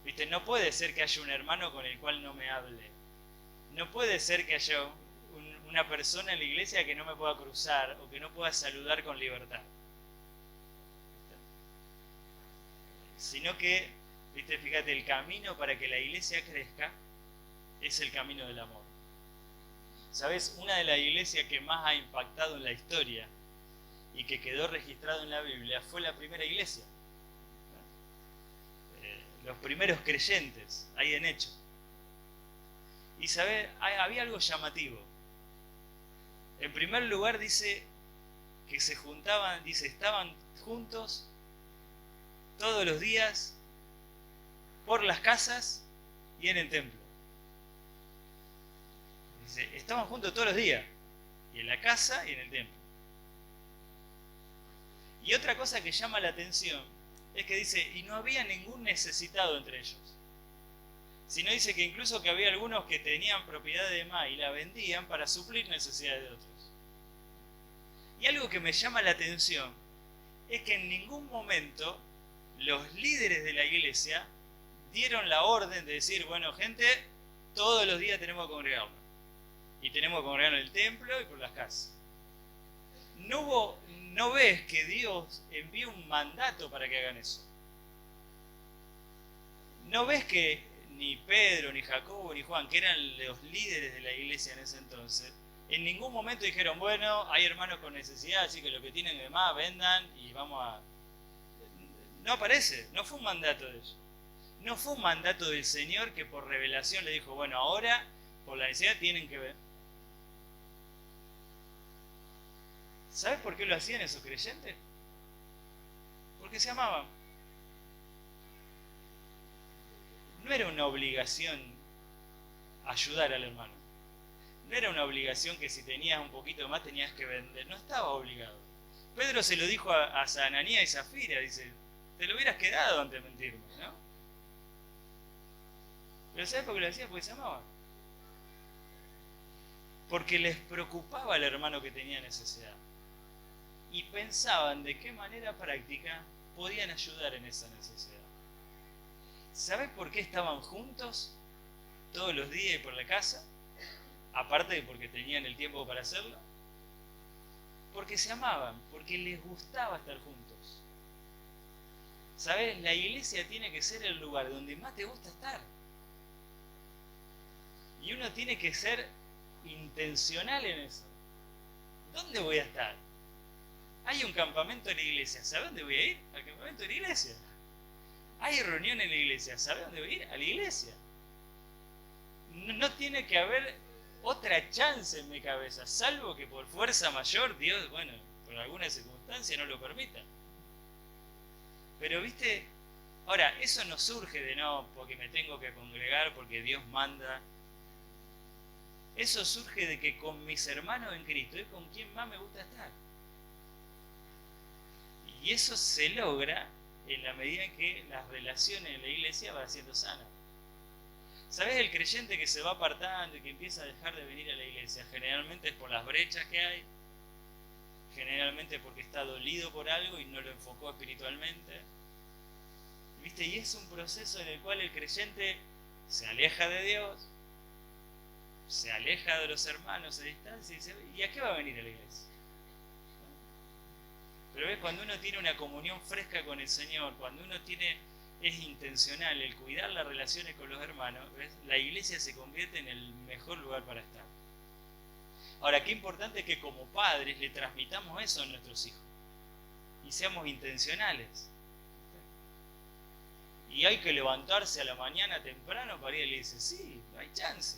¿Viste? No puede ser que haya un hermano con el cual no me hable. No puede ser que haya una persona en la iglesia que no me pueda cruzar o que no pueda saludar con libertad. Sino que, ¿viste? Fíjate, el camino para que la iglesia crezca es el camino del amor. ¿Sabes? Una de las iglesias que más ha impactado en la historia y que quedó registrado en la Biblia fue la primera iglesia. los primeros creyentes, ahí en Hechos. Y ¿sabes? Había algo llamativo. En primer lugar dice que se juntaban, dice, estaban juntos todos los días por las casas y en el templo. Dice, estaban juntos todos los días, y en la casa y en el templo. Y otra cosa que llama la atención es que dice, y no había ningún necesitado entre ellos. Sino dice que incluso que había algunos que tenían propiedad de más y la vendían para suplir necesidades de otros. Y algo que me llama la atención es que en ningún momento los líderes de la iglesia dieron la orden de decir, bueno, gente, todos los días tenemos que congregarnos. Y tenemos que congregarnos en el templo y por las casas. No ves que Dios envía un mandato para que hagan eso. No ves que ni Pedro, ni Jacobo, ni Juan, que eran los líderes de la iglesia en ese entonces, en ningún momento dijeron, bueno, hay hermanos con necesidad, así que lo que tienen de más, vendan y vamos a... No aparece, no fue un mandato de ellos. No fue un mandato del Señor que por revelación le dijo, bueno, ahora por la necesidad tienen que ver. ¿Sabes por qué lo hacían esos creyentes? Porque se amaban. No era una obligación ayudar al hermano. No era una obligación que si tenías un poquito más tenías que vender. No estaba obligado. Pedro se lo dijo a Ananías y Zafira, dice, te lo hubieras quedado antes de mentirme, ¿no? Pero ¿sabes por qué lo hacían? Porque se amaban. Porque les preocupaba al hermano que tenía necesidad. Y pensaban de qué manera práctica podían ayudar en esa necesidad. ¿Sabes por qué estaban juntos todos los días y por la casa? Aparte de porque tenían el tiempo para hacerlo. Porque se amaban, porque les gustaba estar juntos. ¿Sabes? La iglesia tiene que ser el lugar donde más te gusta estar. Y uno tiene que ser intencional en eso. ¿Dónde voy a estar? Hay un campamento en la iglesia. ¿Sabes dónde voy a ir? Al campamento de la iglesia. Hay reunión en la iglesia. ¿Sabes dónde voy a ir? A la iglesia. No tiene que haber otra chance en mi cabeza, salvo que por fuerza mayor Dios, bueno, por alguna circunstancia no lo permita. Pero viste, ahora, eso no surge de no, porque me tengo que congregar, porque Dios manda. Eso surge de que con mis hermanos en Cristo es con quien más me gusta estar. Y eso se logra en la medida en que las relaciones en la iglesia van siendo sanas. ¿Sabés? El creyente que se va apartando y que empieza a dejar de venir a la iglesia, generalmente es por las brechas que hay, generalmente porque está dolido por algo y no lo enfocó espiritualmente. ¿Viste? Y es un proceso en el cual el creyente se aleja de Dios, se aleja de los hermanos, se distancia y dice, ¿y a qué va a venir a la iglesia? Pero ves, cuando uno tiene una comunión fresca con el Señor, cuando uno es intencional el cuidar las relaciones con los hermanos, ¿ves? La iglesia se convierte en el mejor lugar para estar. Ahora, qué importante que como padres le transmitamos eso a nuestros hijos y seamos intencionales. Y hay que levantarse a la mañana temprano para ir a la iglesia. Sí, no hay chance.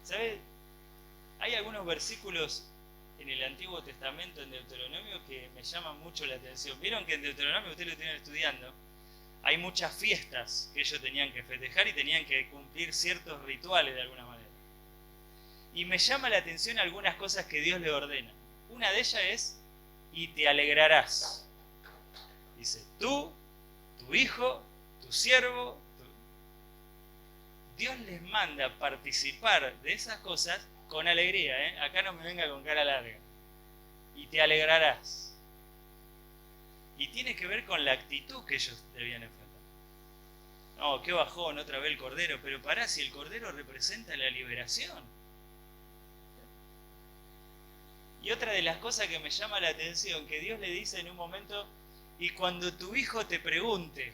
¿Sabes? Hay algunos versículos en el Antiguo Testamento, en Deuteronomio, que me llaman mucho la atención. Vieron que en Deuteronomio, ustedes lo estuvieron estudiando, hay muchas fiestas que ellos tenían que festejar y tenían que cumplir ciertos rituales de alguna manera. Y me llama la atención algunas cosas que Dios le ordena. Una de ellas es, y te alegrarás. Dice, tú, tu hijo, tu siervo, Dios les manda participar de esas cosas con alegría, ¿eh? Acá no me venga con cara larga. Y te alegrarás. Y tiene que ver con la actitud que ellos debían enfrentar. No, qué bajón, otra vez el cordero. Pero pará, si el cordero representa la liberación. Y otra de las cosas que me llama la atención, que Dios le dice en un momento, y cuando tu hijo te pregunte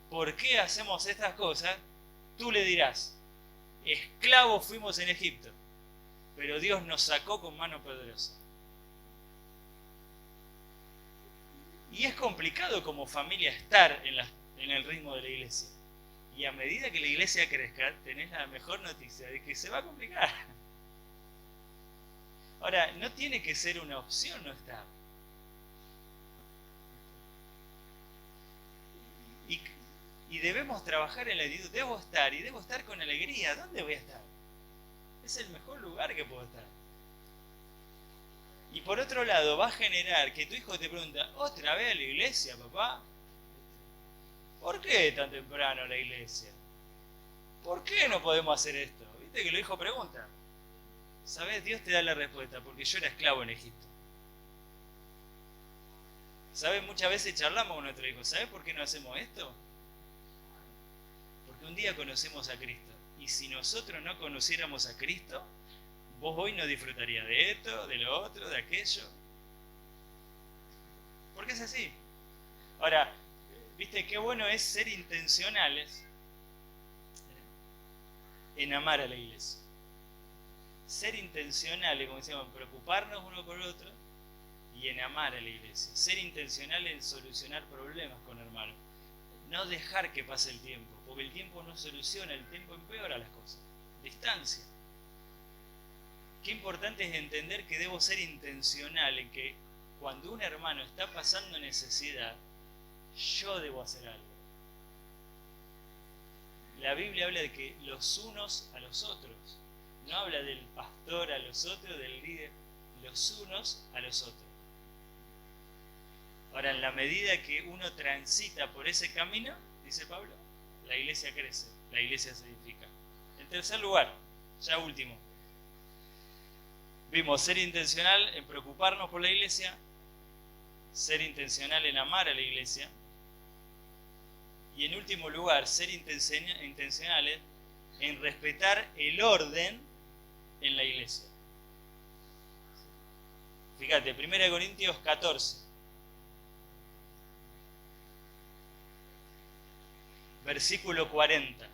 por qué hacemos estas cosas, tú le dirás, esclavos fuimos en Egipto, pero Dios nos sacó con mano poderosa. Y es complicado como familia estar en el ritmo de la iglesia. Y a medida que la iglesia crezca, tenés la mejor noticia de que se va a complicar. Ahora, no tiene que ser una opción no estar. Y debemos trabajar en la actitud. Debo estar, y debo estar con alegría. ¿Dónde voy a estar? Es el mejor lugar que puedo estar. Y por otro lado, va a generar que tu hijo te pregunta, ¿otra vez a la iglesia, papá? ¿Por qué tan temprano a la iglesia? ¿Por qué no podemos hacer esto? ¿Viste que el hijo pregunta? ¿Sabes? Dios te da la respuesta, porque yo era esclavo en Egipto. ¿Sabes? Muchas veces charlamos con nuestro hijo. ¿Sabes por qué no hacemos esto? Porque un día conocemos a Cristo. Y si nosotros no conociéramos a Cristo, vos hoy no disfrutarías de esto, de lo otro, de aquello. Porque es así. Ahora, ¿viste qué bueno es ser intencionales en amar a la iglesia? Ser intencionales, como decíamos, en preocuparnos uno por el otro y en amar a la iglesia. Ser intencionales en solucionar problemas con hermanos. No dejar que pase el tiempo, porque el tiempo no soluciona, el tiempo empeora las cosas. Distancia. Qué importante es entender que debo ser intencional en que cuando un hermano está pasando necesidad, yo debo hacer algo. La Biblia habla de que los unos a los otros. No habla del pastor a los otros, del líder. Los unos a los otros. Ahora, en la medida que uno transita por ese camino, dice Pablo, la iglesia crece, la iglesia se edifica. En tercer lugar, ya último, vimos ser intencional en preocuparnos por la iglesia, ser intencional en amar a la iglesia, y en último lugar, ser intencionales en respetar el orden en la iglesia. Fíjate, 1 Corintios 14. Versículo 40.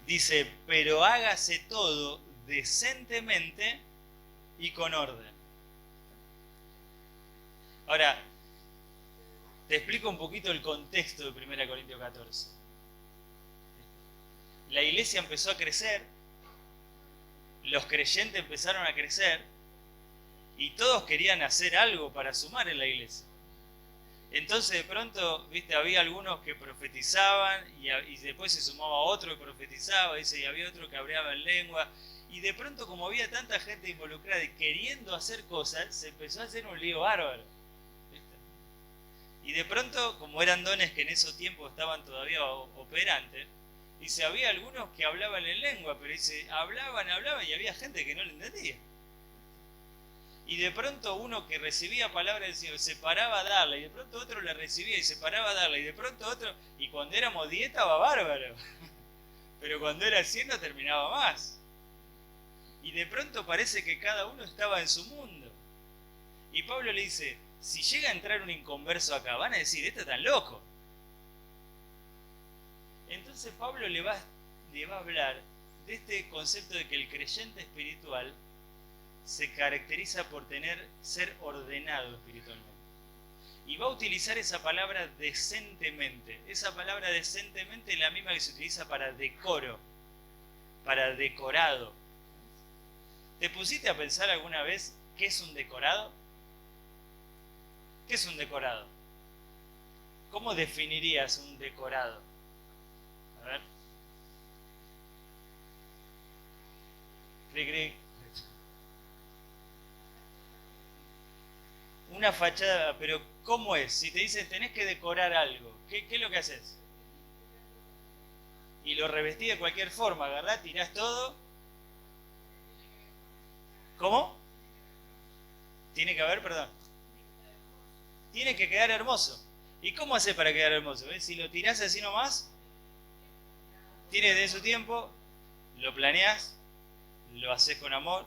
Dice, pero hágase todo decentemente y con orden. Ahora, te explico un poquito el contexto de 1 Corintios 14. La iglesia empezó a crecer, los creyentes empezaron a crecer, y todos querían hacer algo para sumar en la iglesia. Entonces de pronto, viste, había algunos que profetizaban y después se sumaba otro que profetizaba, dice, y había otro que hablaba en lengua. Y de pronto, como había tanta gente involucrada y queriendo hacer cosas, se empezó a hacer un lío bárbaro. ¿Viste? Y de pronto, como eran dones que en esos tiempos estaban todavía operantes, dice, había algunos que hablaban en lengua, pero dice, hablaban y había gente que no le entendía. Y de pronto uno que recibía palabra del Señor se paraba a darla, y de pronto otro la recibía y se paraba a darla, y de pronto otro, y cuando éramos 10 estaba bárbaro, pero cuando era 100 no terminaba más. Y de pronto parece que cada uno estaba en su mundo. Y Pablo le dice, si llega a entrar un inconverso acá, van a decir, este está loco. Entonces Pablo le va a hablar de este concepto de que el creyente espiritual se caracteriza por ser ordenado espiritualmente. Y va a utilizar esa palabra decentemente. Esa palabra decentemente es la misma que se utiliza para decoro, para decorado. ¿Te pusiste a pensar alguna vez qué es un decorado? ¿Qué es un decorado? ¿Cómo definirías un decorado? A ver. Cric. Una fachada, pero ¿cómo es? Si te dicen tenés que decorar algo, ¿qué es lo que haces? Y lo revestís de cualquier forma, agarrás, tirás todo. ¿Cómo? Tiene que haber, perdón. Tiene que quedar hermoso. ¿Y cómo haces para quedar hermoso? ¿Ves? Si lo tirás así nomás, tiene de su tiempo, lo planeás, lo haces con amor,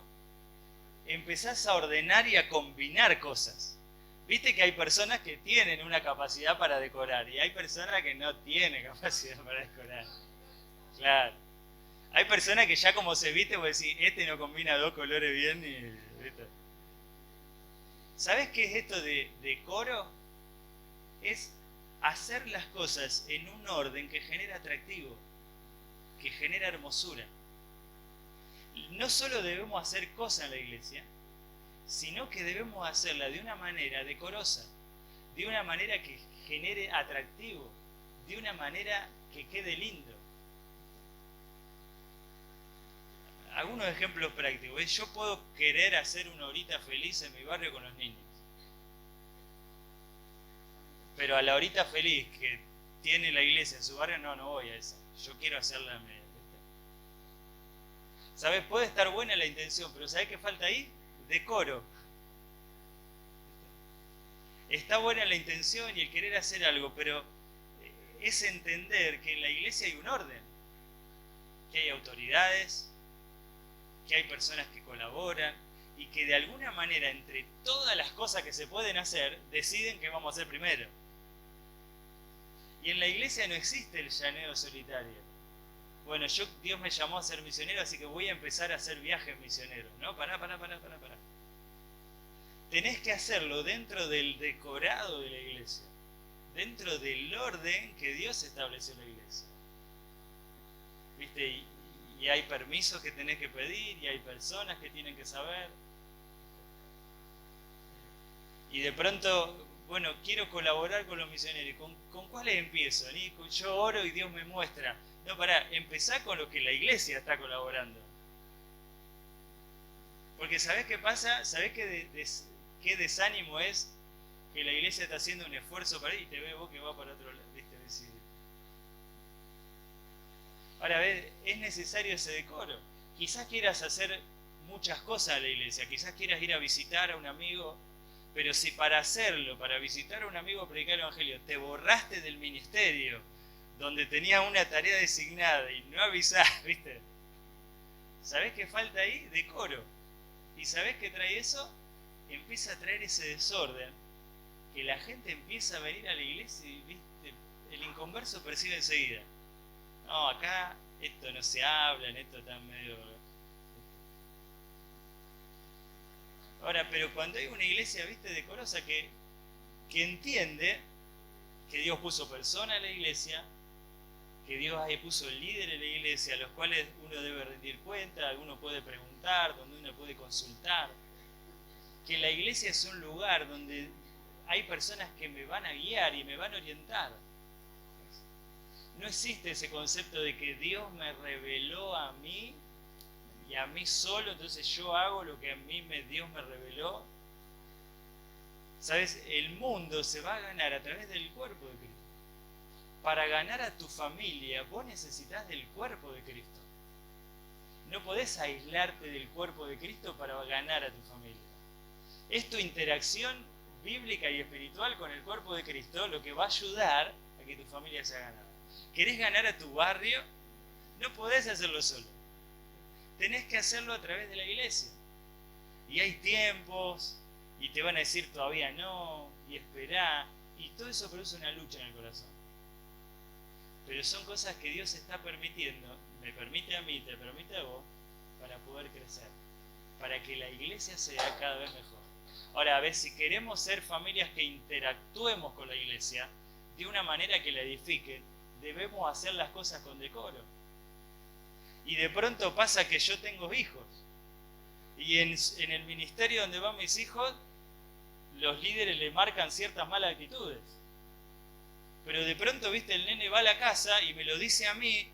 empezás a ordenar y a combinar cosas. Viste que hay personas que tienen una capacidad para decorar y hay personas que no tienen capacidad para decorar. Claro. Hay personas que ya como se viste, vos decís, este no combina dos colores bien y... ¿viste? ¿Sabés qué es esto de decoro? Es hacer las cosas en un orden que genera atractivo, que genera hermosura. No solo debemos hacer cosas en la iglesia, sino que debemos hacerla de una manera decorosa, de una manera que genere atractivo, de una manera que quede lindo. Algunos ejemplos prácticos. Yo puedo querer hacer una horita feliz en mi barrio con los niños, pero a la horita feliz que tiene la iglesia en su barrio, no voy a esa. Yo quiero hacerla en medio. ¿Sabes? Puede estar buena la intención, pero ¿sabes qué falta ahí? Decoro. Está buena la intención y el querer hacer algo, pero es entender que en la iglesia hay un orden, que hay autoridades, que hay personas que colaboran y que de alguna manera entre todas las cosas que se pueden hacer deciden qué vamos a hacer primero. Y en la iglesia no existe el llaneo solitario. Bueno, Dios me llamó a ser misionero, así que voy a empezar a hacer viajes misioneros. No, pará. Tenés que hacerlo dentro del decorado de la iglesia, dentro del orden que Dios estableció en la iglesia. ¿Viste? Y hay permisos que tenés que pedir, y hay personas que tienen que saber. Y de pronto, bueno, quiero colaborar con los misioneros. ¿Con cuáles empiezo? Yo oro y Dios me muestra. No, pará, empezá con lo que la iglesia está colaborando. Porque ¿sabés qué pasa? ¿Sabés qué desánimo es que la iglesia está haciendo un esfuerzo para ir y te ve vos que va para otro lado? ¿Viste? Ahora, es necesario ese decoro. Quizás quieras hacer muchas cosas a la iglesia, quizás quieras ir a visitar a un amigo, pero si para hacerlo, para visitar a un amigo a predicar el evangelio, te borraste del ministerio, donde tenías una tarea designada y no avisás, ¿viste? ¿Sabés qué falta ahí? Decoro. ¿Y sabés qué trae eso? Empieza a traer ese desorden, que la gente empieza a venir a la iglesia y, ¿viste? El inconverso percibe enseguida. No, acá esto no se habla, en esto está medio... Ahora, pero cuando hay una iglesia, ¿viste? Decorosa, que entiende que Dios puso personas en la iglesia, que Dios ahí puso líderes en la iglesia, a los cuales uno debe rendir cuenta, uno puede preguntar, donde uno puede consultar. Que la iglesia es un lugar donde hay personas que me van a guiar y me van a orientar. No existe ese concepto de que Dios me reveló a mí y a mí solo, entonces yo hago lo que a mí Dios me reveló. ¿Sabes? El mundo se va a ganar a través del cuerpo de Cristo. Para ganar a tu familia, vos necesitas del cuerpo de Cristo. No podés aislarte del cuerpo de Cristo para ganar a tu familia. Es tu interacción bíblica y espiritual con el cuerpo de Cristo lo que va a ayudar a que tu familia sea ganada. ¿Querés ganar a tu barrio? No podés hacerlo solo. Tenés que hacerlo a través de la iglesia. Y hay tiempos, y te van a decir todavía no, y esperá, y todo eso produce una lucha en el corazón. Pero son cosas que Dios está permitiendo, me permite a mí, te permite a vos, para poder crecer, para que la iglesia sea cada vez mejor. Ahora, a ver, si queremos ser familias que interactuemos con la iglesia de una manera que la edifique, debemos hacer las cosas con decoro. Y de pronto pasa que yo tengo hijos, y en el ministerio donde van mis hijos, los líderes le marcan ciertas malas actitudes. Pero de pronto, viste, el nene va a la casa y me lo dice a mí,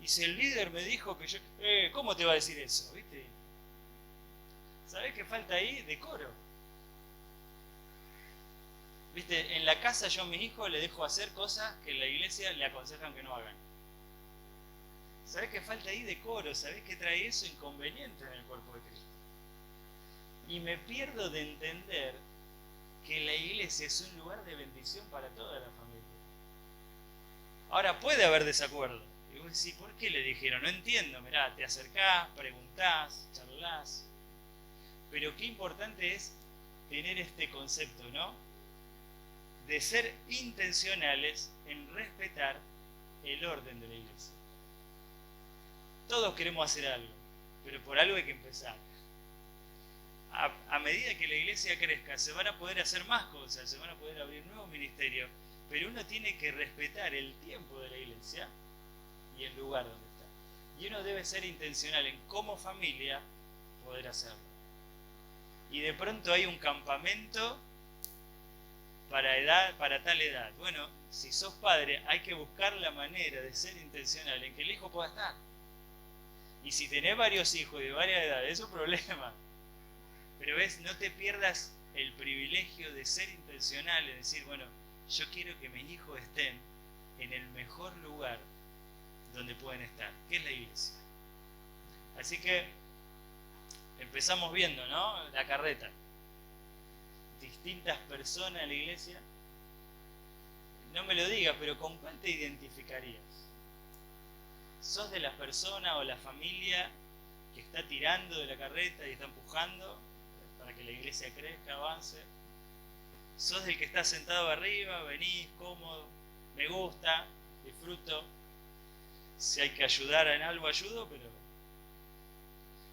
y si el líder me dijo que yo... ¿Cómo te va a decir eso? ¿Viste? ¿Sabés qué falta ahí? Decoro. ¿Viste? En la casa yo a mis hijos les dejo hacer cosas que en la iglesia le aconsejan que no hagan. ¿Sabés qué falta ahí? Decoro. ¿Sabés qué trae eso? Inconveniente en el cuerpo de Cristo. Y me pierdo de entender que la iglesia es un lugar de bendición para toda la familia. Ahora, puede haber desacuerdo. Y vos decís, ¿por qué le dijeron? No entiendo. Mirá, te acercás, preguntás, charlás. Pero qué importante es tener este concepto, ¿no? De ser intencionales en respetar el orden de la iglesia. Todos queremos hacer algo, pero por algo hay que empezar. A medida que la iglesia crezca, se van a poder hacer más cosas, se van a poder abrir nuevos ministerios, pero uno tiene que respetar el tiempo de la iglesia y el lugar donde está. Y uno debe ser intencional en como familia poder hacerlo. Y de pronto hay un campamento para tal edad. Bueno, si sos padre, hay que buscar la manera de ser intencional en que el hijo pueda estar. Y si tenés varios hijos de varias edades, es un problema. Pero ves, no te pierdas el privilegio de ser intencional, en decir, bueno, yo quiero que mis hijos estén en el mejor lugar donde pueden estar, que es la iglesia. Así que empezamos viendo, ¿no? La carreta. Distintas personas en la iglesia. No me lo digas, pero ¿con cuál te identificarías? ¿Sos de las personas o la familia que está tirando de la carreta y está empujando para que la iglesia crezca, avance? ¿Sos del que está sentado arriba, venís, cómodo, me gusta, disfruto? Si hay que ayudar en algo, ayudo, pero...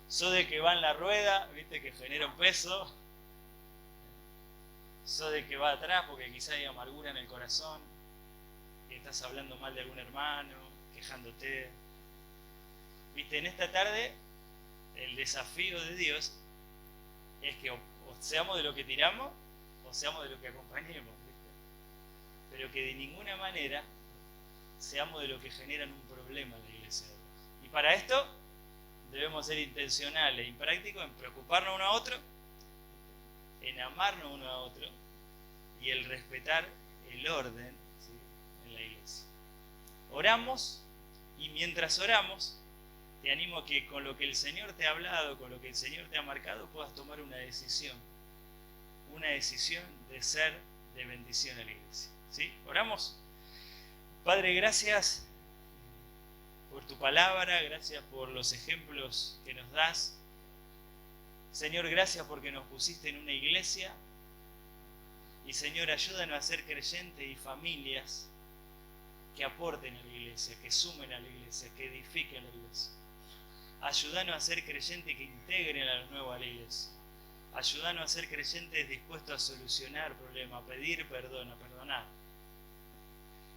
¿Sos del que va en la rueda, viste, que genera un peso? ¿Sos del que va atrás porque quizá hay amargura en el corazón? Que estás hablando mal de algún hermano, quejándote. Viste, en esta tarde el desafío de Dios es que o seamos de lo que tiramos o seamos de lo que acompañemos, ¿viste? Pero que de ninguna manera seamos de lo que generan un problema en la iglesia de Dios. Y para esto debemos ser intencionales y prácticos en preocuparnos uno a otro, en amarnos uno a otro y el respetar el orden, ¿sí?, en la iglesia. Oramos, y mientras oramos te animo a que con lo que el Señor te ha hablado, con lo que el Señor te ha marcado, puedas tomar una decisión de ser de bendición a la iglesia, ¿sí? Oramos. Padre, gracias por tu palabra, gracias por los ejemplos que nos das. Señor, gracias porque nos pusiste en una iglesia. Y Señor, ayúdanos a ser creyentes y familias que aporten a la iglesia, que sumen a la iglesia, que edifiquen a la iglesia. Ayúdanos a ser creyentes que integren a los nuevos a la iglesia. Ayúdanos a ser creyentes dispuestos a solucionar problemas, a pedir perdón, a perdonar.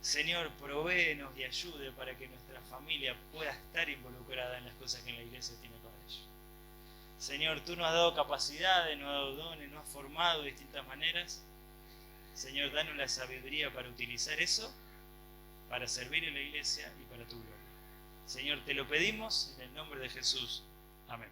Señor, provéenos y ayude para que nuestra familia pueda estar involucrada en las cosas que en la iglesia tiene para ellos. Señor, tú nos has dado capacidades, nos has dado dones, nos has formado de distintas maneras. Señor, danos la sabiduría para utilizar eso, para servir en la iglesia y para tu gloria. Señor, te lo pedimos en el nombre de Jesús. Amén.